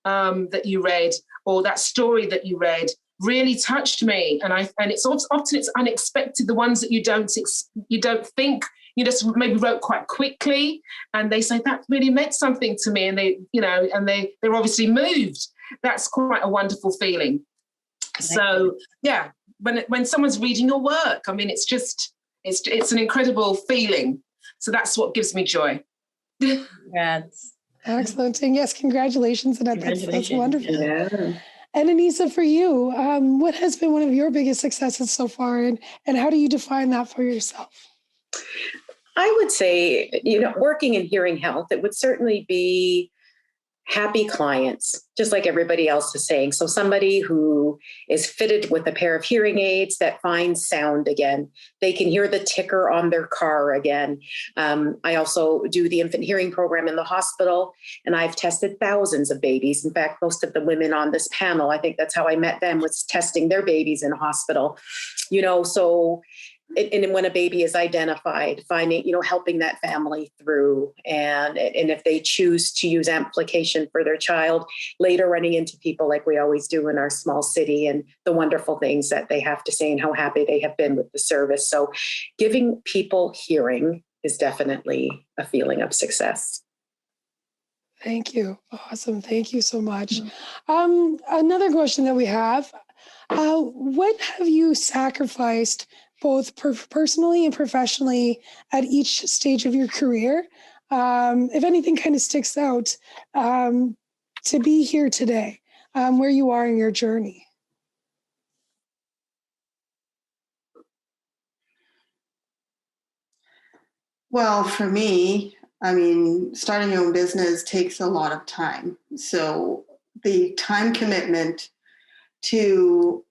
that you read, or that story that you read, really touched me. And it's often it's unexpected, the ones that you don't think, you just maybe wrote quite quickly, and they say that really meant something to me, and they're obviously moved. That's quite a wonderful feeling. So yeah, when someone's reading your work, I mean, it's an incredible feeling. So that's what gives me joy.
Congrats.
Excellent. And yes, congratulations, Annette. That's wonderful.
Yeah.
And Anissa, for you, what has been one of your biggest successes so far, and how do you define that for yourself?
I would say, working in hearing health, it would certainly be happy clients, just like everybody else is saying. So somebody who is fitted with a pair of hearing aids that finds sound again, they can hear the ticker on their car again. I also do the infant hearing program in the hospital, and I've tested thousands of babies. In fact, most of the women on this panel, I think that's how I met them, was testing their babies in hospital, so. And when a baby is identified, finding, helping that family through, and if they choose to use amplification for their child, later running into people like we always do in our small city, and the wonderful things that they have to say and how happy they have been with the service. So giving people hearing is definitely a feeling of success.
Thank you. Awesome. Thank you so much. Another question that we have, what have you sacrificed both personally and professionally at each stage of your career. If anything kind of sticks out, to be here today, where you are in your journey.
Well, for me, I mean, starting your own business takes a lot of time. So the time commitment to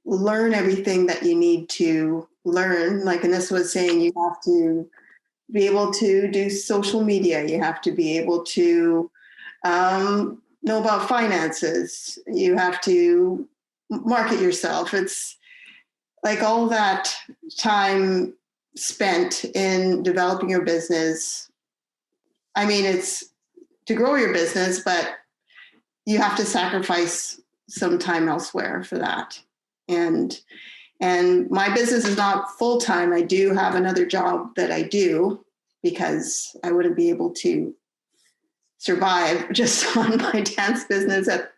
learn everything that you need to learn, like Anissa was saying, you have to be able to do social media. You have to be able to know about finances. You have to market yourself. It's like all that time spent in developing your business. I mean, it's to grow your business, but you have to sacrifice some time elsewhere for that. And my business is not full-time. I do have another job that I do because I wouldn't be able to survive just on my dance business at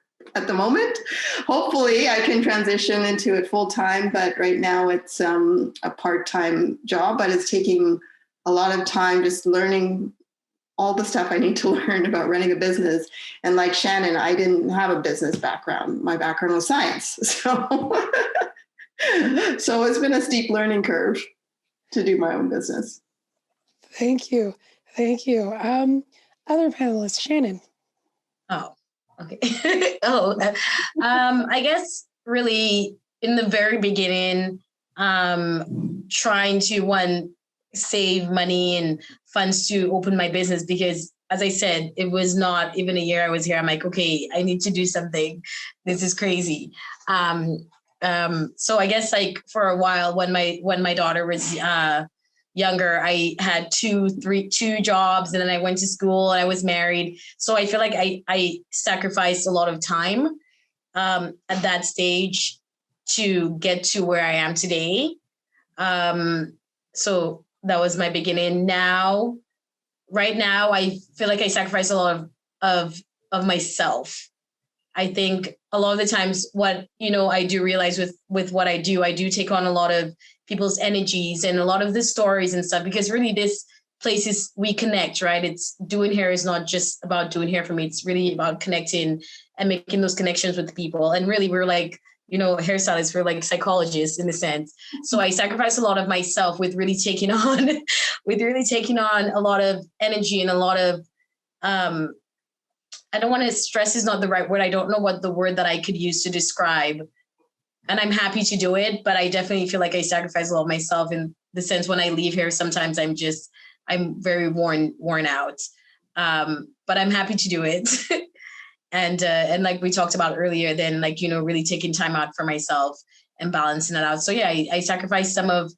the moment. Hopefully I can transition into it full-time, but right now it's a part-time job, but it's taking a lot of time just learning all the stuff I need to learn about running a business. And like Shannon, I didn't have a business background. My background was science. So it's been a steep learning curve to do my own business.
Thank you. Thank you. Other panelists, Shannon.
Oh, okay. I guess really in the very beginning, trying to save money and funds to open my business, because as I said, it was not even a year I was here. I'm like, okay, I need to do something. This is crazy. So I guess like for a while when my daughter was younger, I had two jobs, and then I went to school and I was married. So I feel like I sacrificed a lot of time at that stage to get to where I am today. So that was my beginning. Right now, I feel like I sacrifice a lot of myself. I think a lot of the times what, I do realize with what I do take on a lot of people's energies and a lot of the stories and stuff, because really this place is, we connect, right? It's doing hair is not just about doing hair for me. It's really about connecting and making those connections with people. And really we're like, hairstylists, we're like psychologists in a sense. So I sacrifice a lot of myself with really taking on a lot of energy and a lot of, I don't want to, stress is not the right word. I don't know what the word that I could use to describe. And I'm happy to do it, but I definitely feel like I sacrifice a lot of myself in the sense when I leave here, sometimes I'm very worn out. But I'm happy to do it. And like we talked about earlier, then really taking time out for myself and balancing it out. So yeah, I sacrifice some of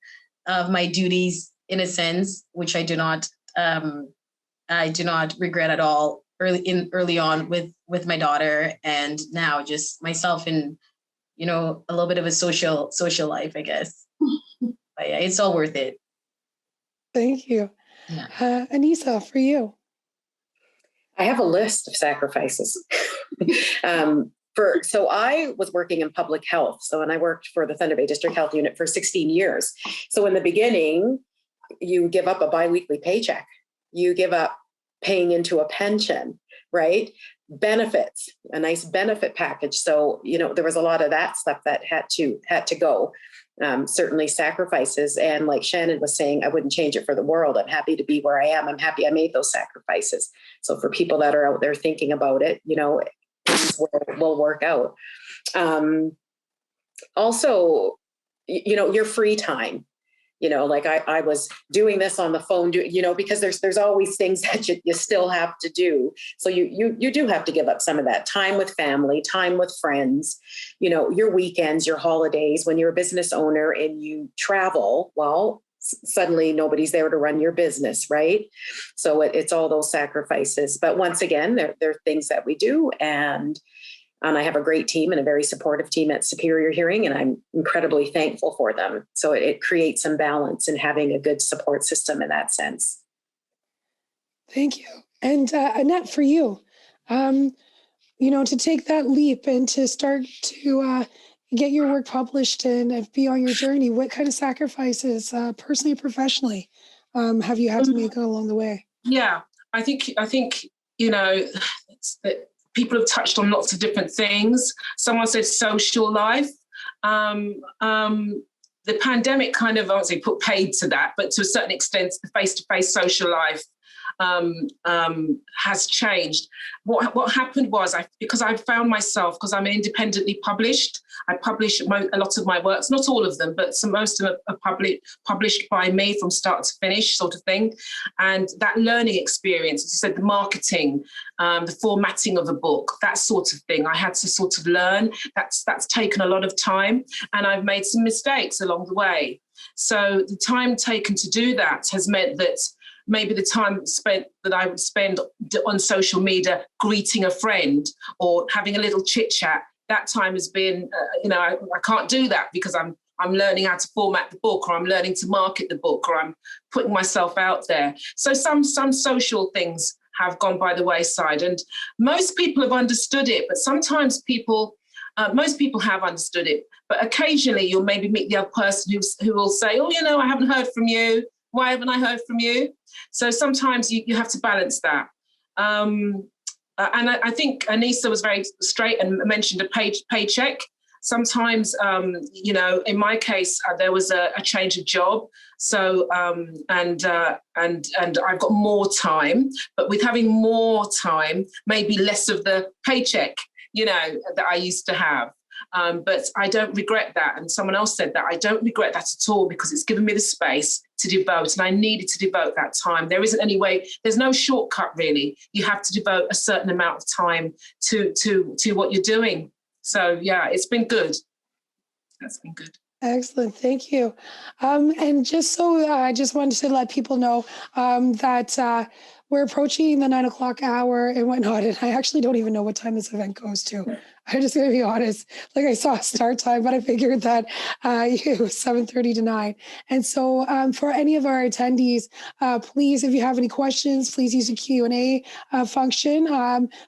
my duties in a sense, which I do not regret at all early on with my daughter, and now just myself in, a little bit of a social life, I guess. But yeah, it's all worth it.
Thank you.
Yeah.
Anissa, for you.
I have a list of sacrifices. So I was working in public health. And I worked for the Thunder Bay District Health Unit for 16 years. So in the beginning, you give up a biweekly paycheck. You give up paying into a pension, right? Benefits, a nice benefit package. So, there was a lot of that stuff that had to go. Certainly sacrifices. And like Shannon was saying, I wouldn't change it for the world. I'm happy to be where I am. I'm happy I made those sacrifices. So for people that are out there thinking about it, things will work out. Also, your free time. I was doing this on the phone, because there's always things that you still have to do. So you do have to give up some of that time with family, time with friends, your weekends, your holidays. When you're a business owner and you travel, well, suddenly nobody's there to run your business, right? So it's all those sacrifices. But once again, there are things that we do, and I have a great team and a very supportive team at Superior Hearing, and I'm incredibly thankful for them. So it creates some balance in having a good support system in that sense.
Thank you. And Annette, for you, to take that leap and to start to, get your work published and be on your journey? What kind of sacrifices, personally and professionally, have you had to make along the way?
Yeah, I think that people have touched on lots of different things. Someone said social life. The pandemic kind of, I won't say put paid to that, but to a certain extent, the face-to-face social life has changed. What happened was, because I found myself, because I'm independently published, I publish a lot of my works, not all of them, but most of them are published by me from start to finish, sort of thing. And that learning experience, as you said, the marketing, the formatting of a book, that sort of thing, I had to sort of learn. That's taken a lot of time, and I've made some mistakes along the way. So the time taken to do that has meant that maybe the time spent that I would spend on social media greeting a friend or having a little chit chat, that time has been, I can't do that because I'm learning how to format the book, or I'm learning to market the book, or I'm putting myself out there. So some social things have gone by the wayside, and most people have understood it, but sometimes most people have understood it, but occasionally you'll maybe meet the other person who will say, oh, I haven't heard from you. Why haven't I heard from you? So sometimes you have to balance that. And I think Anissa was very straight and mentioned a paycheck. Sometimes, in my case, there was a change of job. So, and I've got more time, but with having more time, maybe less of the paycheck, that I used to have. But I don't regret that. And someone else said that I don't regret that at all, because it's given me the space to devote, and I needed to devote that time. There isn't any way, there's no shortcut really. You have to devote a certain amount of time to what you're doing. So yeah, it's been good. That's been good.
Excellent, thank you. And just so I just wanted to let people know that we're approaching the 9 o'clock hour and whatnot, and I actually don't even know what time this event goes to. I'm just going to be honest. Like, I saw a start time, but I figured that it was 7:30 to 9. And so for any of our attendees, please, if you have any questions, please use the Q&A function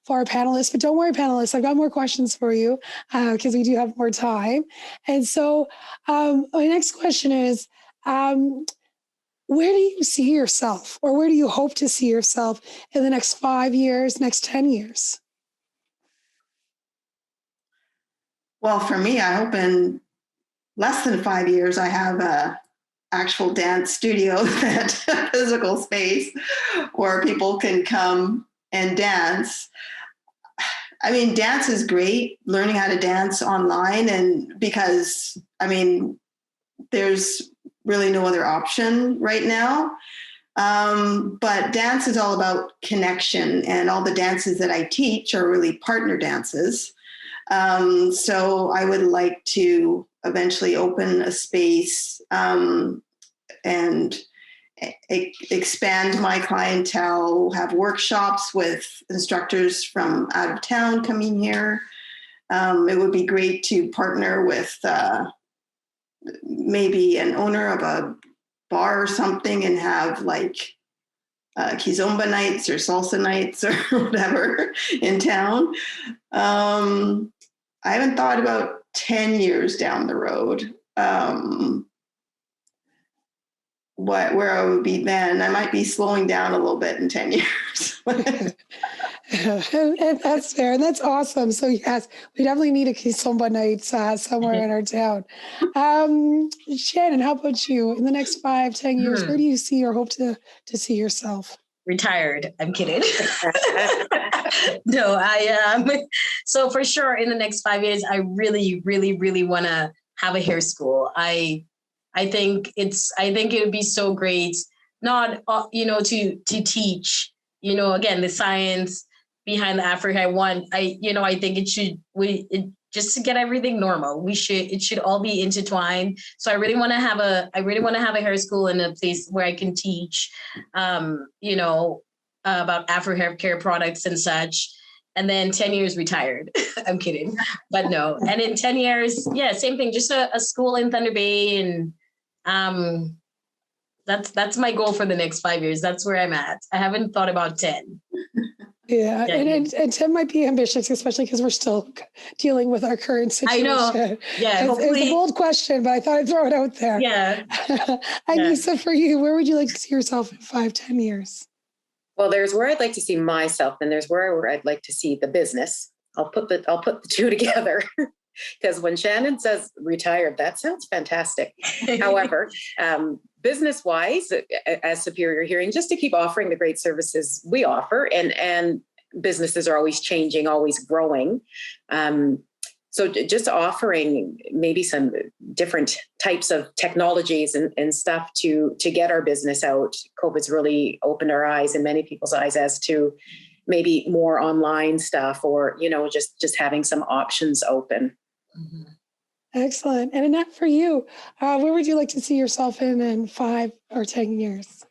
for our panelists. But don't worry, panelists, I've got more questions for you because we do have more time. And so my next question is, where do you see yourself, or where do you hope to see yourself in the next 5 years, next 10 years?
Well, for me, I hope in less than 5 years, I have a actual dance studio, that physical space where people can come and dance. I mean, dance is great, learning how to dance online, and because, there's really no other option right now. But dance is all about connection, and all the dances that I teach are really partner dances. So I would like to eventually open a space and expand my clientele, have workshops with instructors from out of town coming here. It would be great to partner with maybe an owner of a bar or something and have like kizomba nights or salsa nights or whatever in town. I haven't thought about 10 years down the road, where I would be then. I might be slowing down a little bit in 10 years.
And that's fair. And that's awesome. So yes, we definitely need a kizomba night somewhere in our town. Shannon, how about you? In the next 5-10 years, where do you see or hope to see yourself?
Retired. I'm kidding. No, so for sure in the next 5 years, I really, really, really want to have a hair school. I think it would be so great, not, to teach, again, the science behind the Afro hair. I think just to get everything normal, it should all be intertwined. So I really want to have a hair school in a place where I can teach, about Afro hair care products and such. And then 10 years retired. I'm kidding, but no. And in 10 years, yeah, same thing, just a school in Thunder Bay. And that's my goal for the next 5 years. That's where I'm at. I haven't thought about 10.
Yeah, and 10 might be ambitious, especially because we're still dealing with our current situation.
I know. Yeah,
It's a bold question, but I thought I'd throw it out there.
Yeah.
Anissa, for you, where would you like to see yourself in 5-10 years?
Well, there's where I'd like to see myself, and there's where I'd like to see the business. I'll put the two together, because when Shannon says retired, that sounds fantastic. However, business-wise, as Superior Hearing, just to keep offering the great services we offer, and businesses are always changing, always growing. So just offering maybe some different types of technologies and stuff to get our business out. COVID's really opened our eyes and many people's eyes as to maybe more online stuff, or, just having some options open.
Mm-hmm.
Excellent. And Annette, for you, where would you like to see yourself in 5 or 10 years?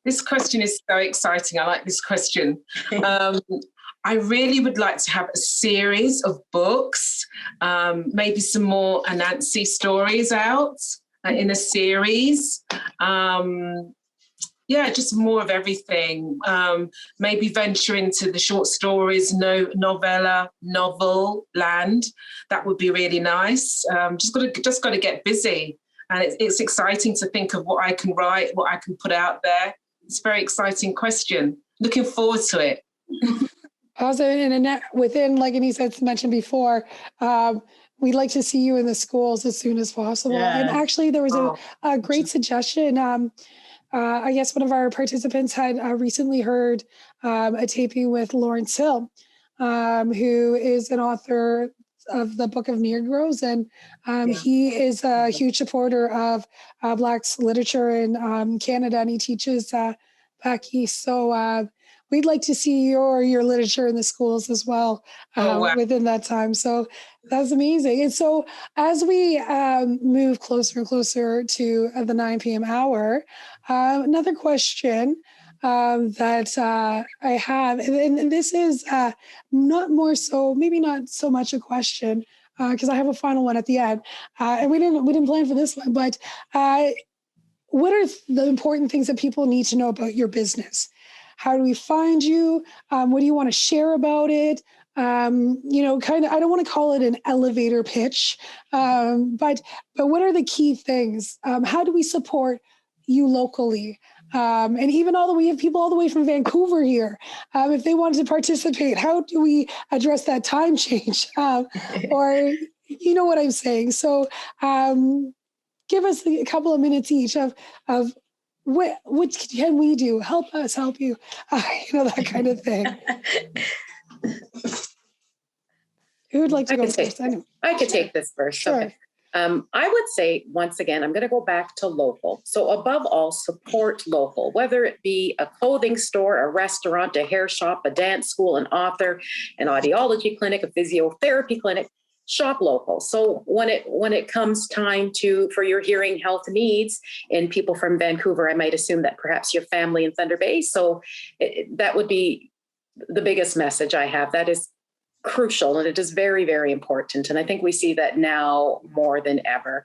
This question is so exciting. I like this question. I really would like to have a series of books, maybe some more Anancy stories out in a series. Just more of everything. Maybe venture into the short stories, novel land. That would be really nice. Just got to get busy, and it's exciting to think of what I can write, what I can put out there. It's a very exciting question. Looking forward to it.
Also, and Annette, within, like Anissa mentioned before, we'd like to see you in the schools as soon as possible.
Yeah.
And actually, there was a great suggestion. I guess one of our participants had recently heard a taping with Lawrence Hill, who is an author of the Book of Negroes, and he is a huge supporter of Blacks literature in Canada, and he teaches back east. So we'd like to see your literature in the schools as well within that time. So that's amazing. And so as we move closer and closer to the 9 p.m. hour, another question that I have, and this is maybe not so much a question, because I have a final one at the end, and we didn't plan for this one, but what are the important things that people need to know about your business? How do we find you? What do you want to share about it? I don't want to call it an elevator pitch, but what are the key things? How do we support you locally? And even we have people all the way from Vancouver here. If they wanted to participate, how do we address that time change? Or you know what I'm saying? So give us a couple of minutes each of what can we do? Help us, help you, that kind of thing. Who would like to go first?
I could take this first.
Sure.
Okay. I would say, once again, I'm going to go back to local. So above all, support local, whether it be a clothing store, a restaurant, a hair shop, a dance school, an author, an audiology clinic, a physiotherapy clinic. Shop local. So when it comes time for your hearing health needs, and people from Vancouver, I might assume that perhaps your family in Thunder Bay. So that would be the biggest message I have. That is crucial, and it is very, very important. And I think we see that now more than ever.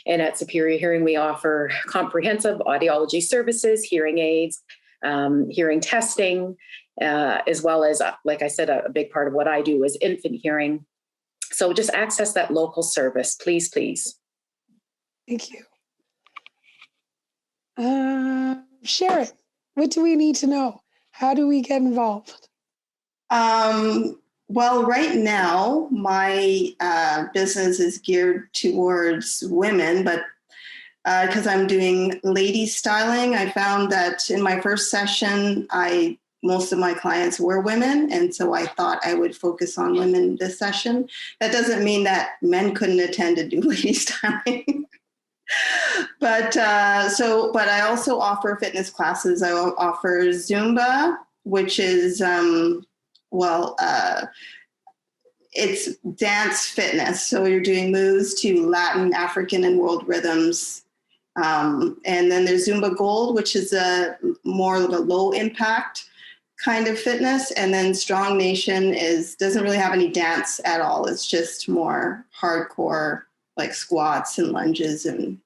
And at Superior Hearing, we offer comprehensive audiology services, hearing aids, hearing testing, as well as, like I said, a big part of what I do is infant hearing. So just access that local service, please, please.
Thank you. Sharon, what do we need to know? How do we get involved?
Well, right now, my business is geared towards women, but because I'm doing ladies styling, I found that in my first session, most of my clients were women, and so I thought I would focus on women this session. That doesn't mean that men couldn't attend to do ladies styling. But I also offer fitness classes. I offer Zumba, which is it's dance fitness. So you're doing moves to Latin, African, and world rhythms. And then there's Zumba Gold, which is more of a low impact kind of fitness. And then Strong Nation doesn't really have any dance at all. It's just more hardcore, like squats and lunges and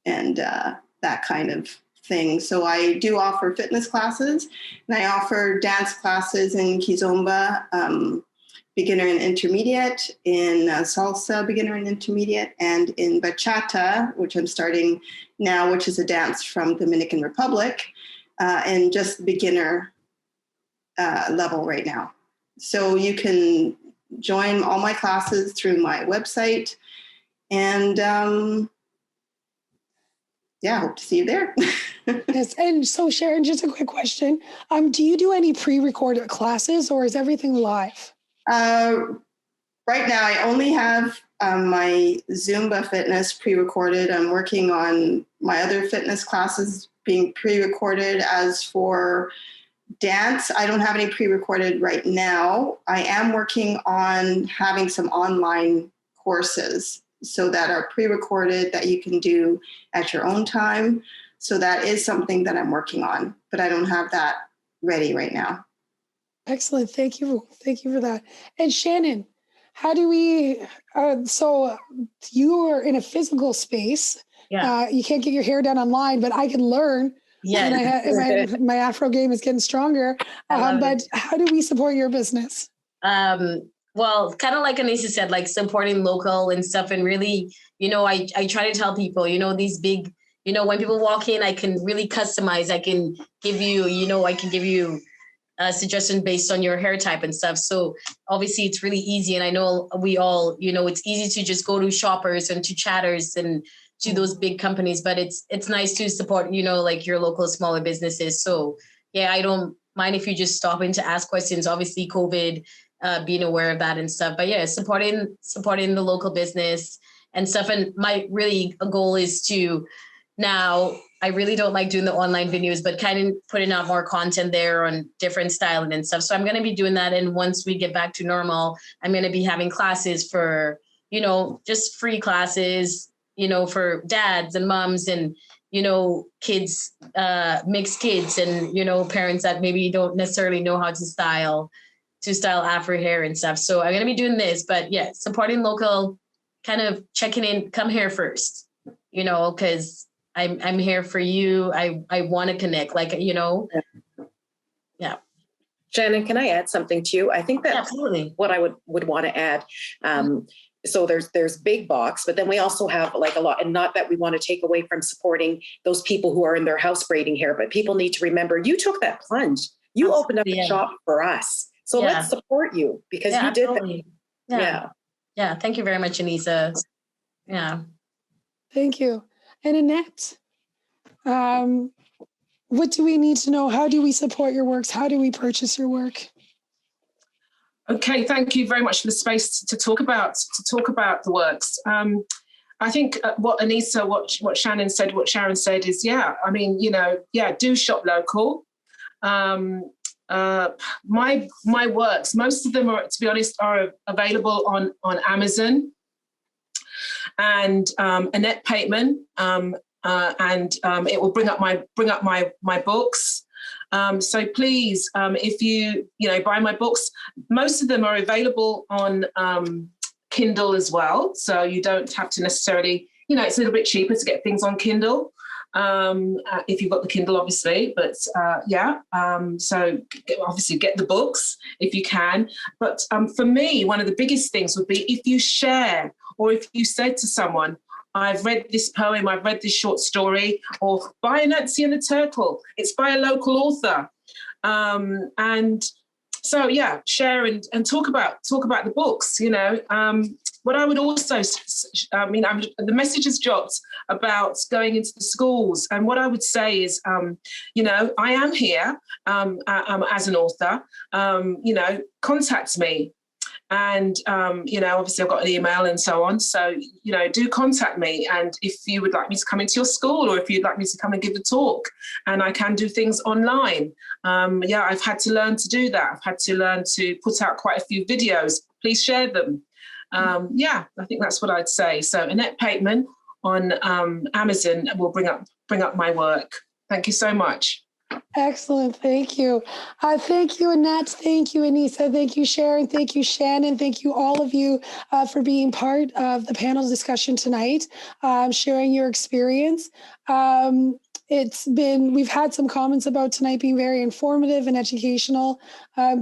that kind of thing. So I do offer fitness classes, and I offer dance classes in Kizomba, beginner and intermediate, in salsa, beginner and intermediate, and in bachata, which I'm starting now, which is a dance from Dominican Republic, and just beginner level right now. So you can join all my classes through my website, and yeah, hope to see you there.
Yes, and so Sharon, just a quick question. Do you do any pre-recorded classes, or is everything live?
Right now, I only have my Zumba fitness pre-recorded. I'm working on my other fitness classes being pre-recorded. As for dance, I don't have any pre-recorded right now. I am working on having some online courses so that are pre-recorded that you can do at your own time. So that is something that I'm working on, but I don't have that ready right now.
Excellent. Thank you. Thank you for that. And Shannon, how do we, so you are in a physical space.
Yeah.
You can't get your hair done online, but I can learn.
Yeah.
And my Afro game is getting stronger. But how do we support your business?
Well, kind of like Anancy said, like supporting local and stuff. And really, I try to tell people, these big, when people walk in, I can really customize. I can give you, I can give you a suggestion based on your hair type and stuff. So obviously it's really easy. And I know we all, it's easy to just go to Shoppers and to Chatters and to those big companies, but it's nice to support, like your local smaller businesses. So yeah, I don't mind if you just stop in to ask questions. Obviously COVID, being aware of that and stuff, but yeah, supporting the local business and stuff. And my really goal is to now, I really don't like doing the online videos, but kind of putting out more content there on different styling and stuff. So I'm going to be doing that. And once we get back to normal, I'm going to be having classes for, just free classes, for dads and moms and, kids, mixed kids and, parents that maybe don't necessarily know how to style Afro hair and stuff. So I'm going to be doing this, but yeah, supporting local, kind of checking in, come here first, because I'm here for you. I want to connect, yeah.
Shannon, can I add something to you? I think that
absolutely
what I would want to add. So there's big box, but then we also have like a lot, and not that we want to take away from supporting those people who are in their house braiding hair, but people need to remember you took that plunge. You opened up a shop for us. So let's support you because you did that.
Yeah. Thank you very much, Anissa. Yeah.
Thank you. And Annette, what do we need to know? How do we support your works? How do we purchase your work?
Okay, thank you very much for the space to talk about the works. I think what Anissa, what Shannon said, what Sharon said is, do shop local. My works, most of them are, to be honest, are available on Amazon. And Annette Pateman, and it will bring up my books. So please, if you buy my books, most of them are available on Kindle as well. So you don't have to necessarily, it's a little bit cheaper to get things on Kindle. If you've got the Kindle, obviously, but so obviously get the books if you can. But for me, one of the biggest things would be if you share, or if you said to someone, I've read this poem, I've read this short story, or by Anancy and the Turtle, it's by a local author. And so, share and talk about the books, What I would also, the message has dropped about going into the schools. And what I would say is, I am here as an author, contact me. And, obviously I've got an email and so on. So, do contact me. And if you would like me to come into your school, or if you'd like me to come and give a talk, and I can do things online. I've had to learn to do that. I've had to learn to put out quite a few videos. Please share them. I think that's what I'd say. So Annette Pateman on Amazon will bring up my work. Thank you so much.
Excellent. Thank you. Thank you, Annette. Thank you, Anissa. Thank you, Sharon. Thank you, Shannon. Thank you, all of you, for being part of the panel discussion tonight, sharing your experience. we've had some comments about tonight being very informative and educational,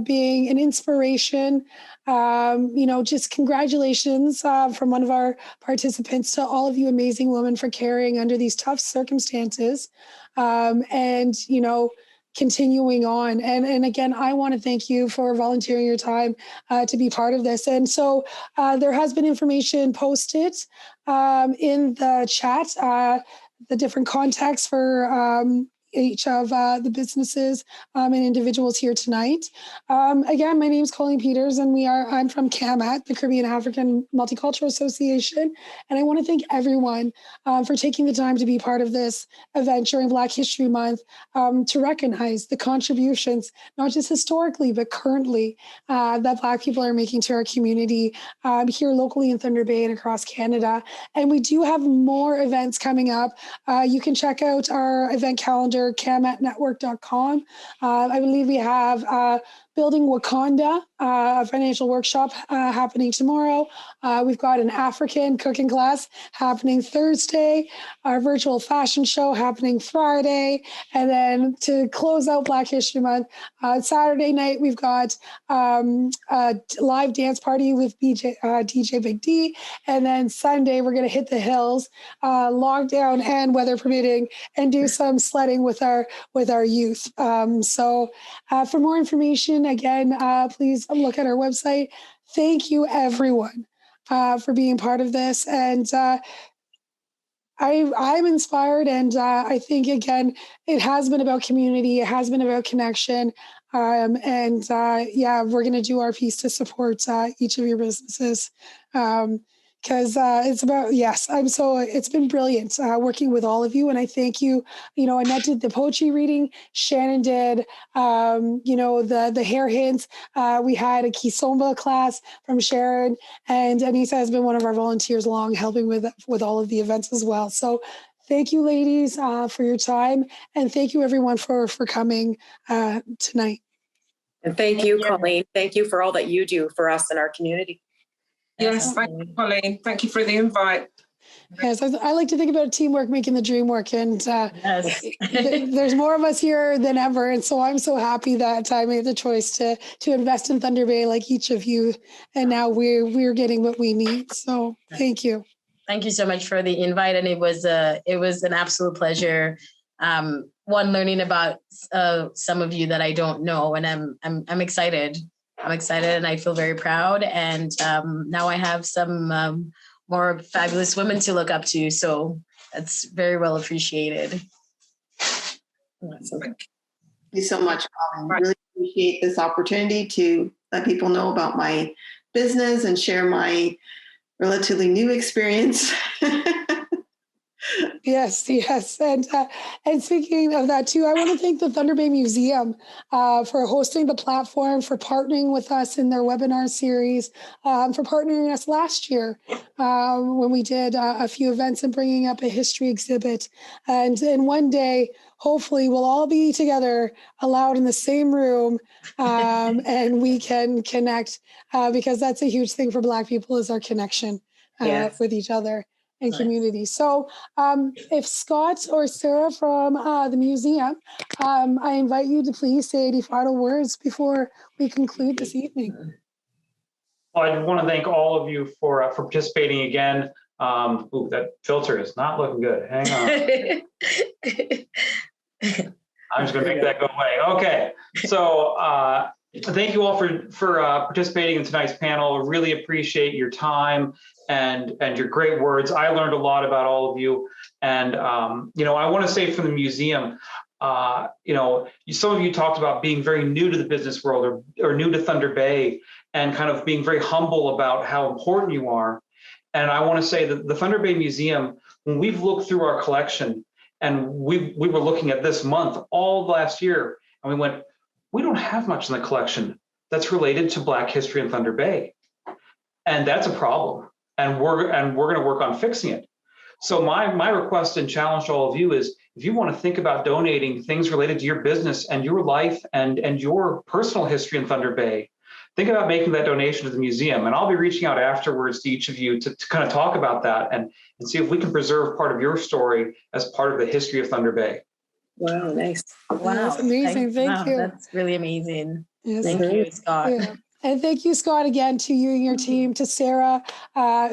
being an inspiration. Just congratulations from one of our participants to all of you amazing women for carrying under these tough circumstances, and continuing on. And again, I want to thank you for volunteering your time to be part of this. And so there has been information posted in the chat, the different contacts for each of the businesses and individuals here tonight. Again, my name is Colleen Peters, and I'm from CAMAT, the Caribbean African Multicultural Association. And I want to thank everyone for taking the time to be part of this event during Black History Month, to recognize the contributions, not just historically, but currently, that Black people are making to our community here locally in Thunder Bay and across Canada. And we do have more events coming up. You can check out our event calendar, camatnetwork.com. I believe we have Building Wakanda, a financial workshop happening tomorrow. We've got an African cooking class happening Thursday, our virtual fashion show happening Friday, and then to close out Black History Month, Saturday night, we've got a live dance party with DJ Big D, and then Sunday, we're going to hit the hills, lockdown and weather permitting, and do some sledding with our youth. So for more information, again, please look at our website. Thank you, everyone, for being part of this. And I'm inspired, and I think, again, it has been about community. It has been about connection. We're going to do our piece to support each of your businesses. Because it's about, it's been brilliant working with all of you. And I thank you. Annette did the poetry reading. Shannon did, the hair hints. We had a Kisomba class from Sharon. And Anissa has been one of our volunteers along, helping with all of the events as well. So thank you, ladies, for your time. And thank you, everyone, for coming tonight.
And thank you, Colleen. Thank you for all that you do for us and our community.
Yes, thank you, Colleen. Thank you for the invite.
Yes, I like to think about teamwork making the dream work, and there's more of us here than ever, and so I'm so happy that I made the choice to invest in Thunder Bay like each of you, and now we're getting what we need. So thank you.
Thank you so much for the invite, and it was an absolute pleasure. Learning about some of you that I don't know, and I'm excited. I'm excited, and I feel very proud. And now I have some more fabulous women to look up to. So that's very well appreciated.
Thank you so much, Colin. I really appreciate this opportunity to let people know about my business and share my relatively new experience.
Yes. And speaking of that too, I want to thank the Thunder Bay Museum for hosting the platform, for partnering with us in their webinar series, for partnering us last year when we did a few events and bringing up a history exhibit. And one day, hopefully, we'll all be together, allowed in the same room, and we can connect, because that's a huge thing for Black people, is our connection with each other and community. So if Scott or Sarah from the museum, I invite you to please say any final words before we conclude this evening.
Well, I want to thank all of you for participating again. That filter is not looking good. Hang on. I'm just going to make that go away. Okay. So thank you all for participating in tonight's panel. Really appreciate your time and your great words. I learned a lot about all of you. And, I want to say from the museum, some of you talked about being very new to the business world or new to Thunder Bay, and kind of being very humble about how important you are. And I want to say that the Thunder Bay Museum, when we've looked through our collection, and we were looking at this month all last year, and we went, we don't have much in the collection that's related to Black history in Thunder Bay. And that's a problem. And we're going to work on fixing it. So my request and challenge to all of you is, if you want to think about donating things related to your business and your life and your personal history in Thunder Bay, think about making that donation to the museum. And I'll be reaching out afterwards to each of you to kind of talk about that and see if we can preserve part of your story as part of the history of Thunder Bay.
Wow, nice.
Wow.
That's amazing. Thank you.
That's really amazing.
Yes.
Thank you, Scott.
Yeah. And thank you, Scott, again to you and your team, to Sarah,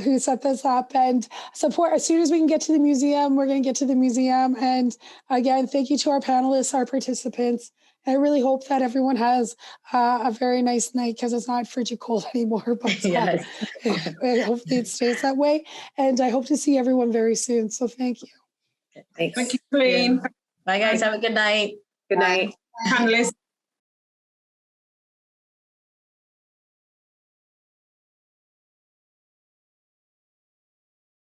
who set this up, and support. As soon as we can get to the museum, we're going to get to the museum. And again, thank you to our panelists, our participants. I really hope that everyone has a very nice night, because it's not frigid cold anymore, but
Yes.
hopefully it stays that way. And I hope to see everyone very soon. So thank you.
Thanks.
Thank you, Queen.
Bye, guys. Have a good night.
Good night.
Panelists.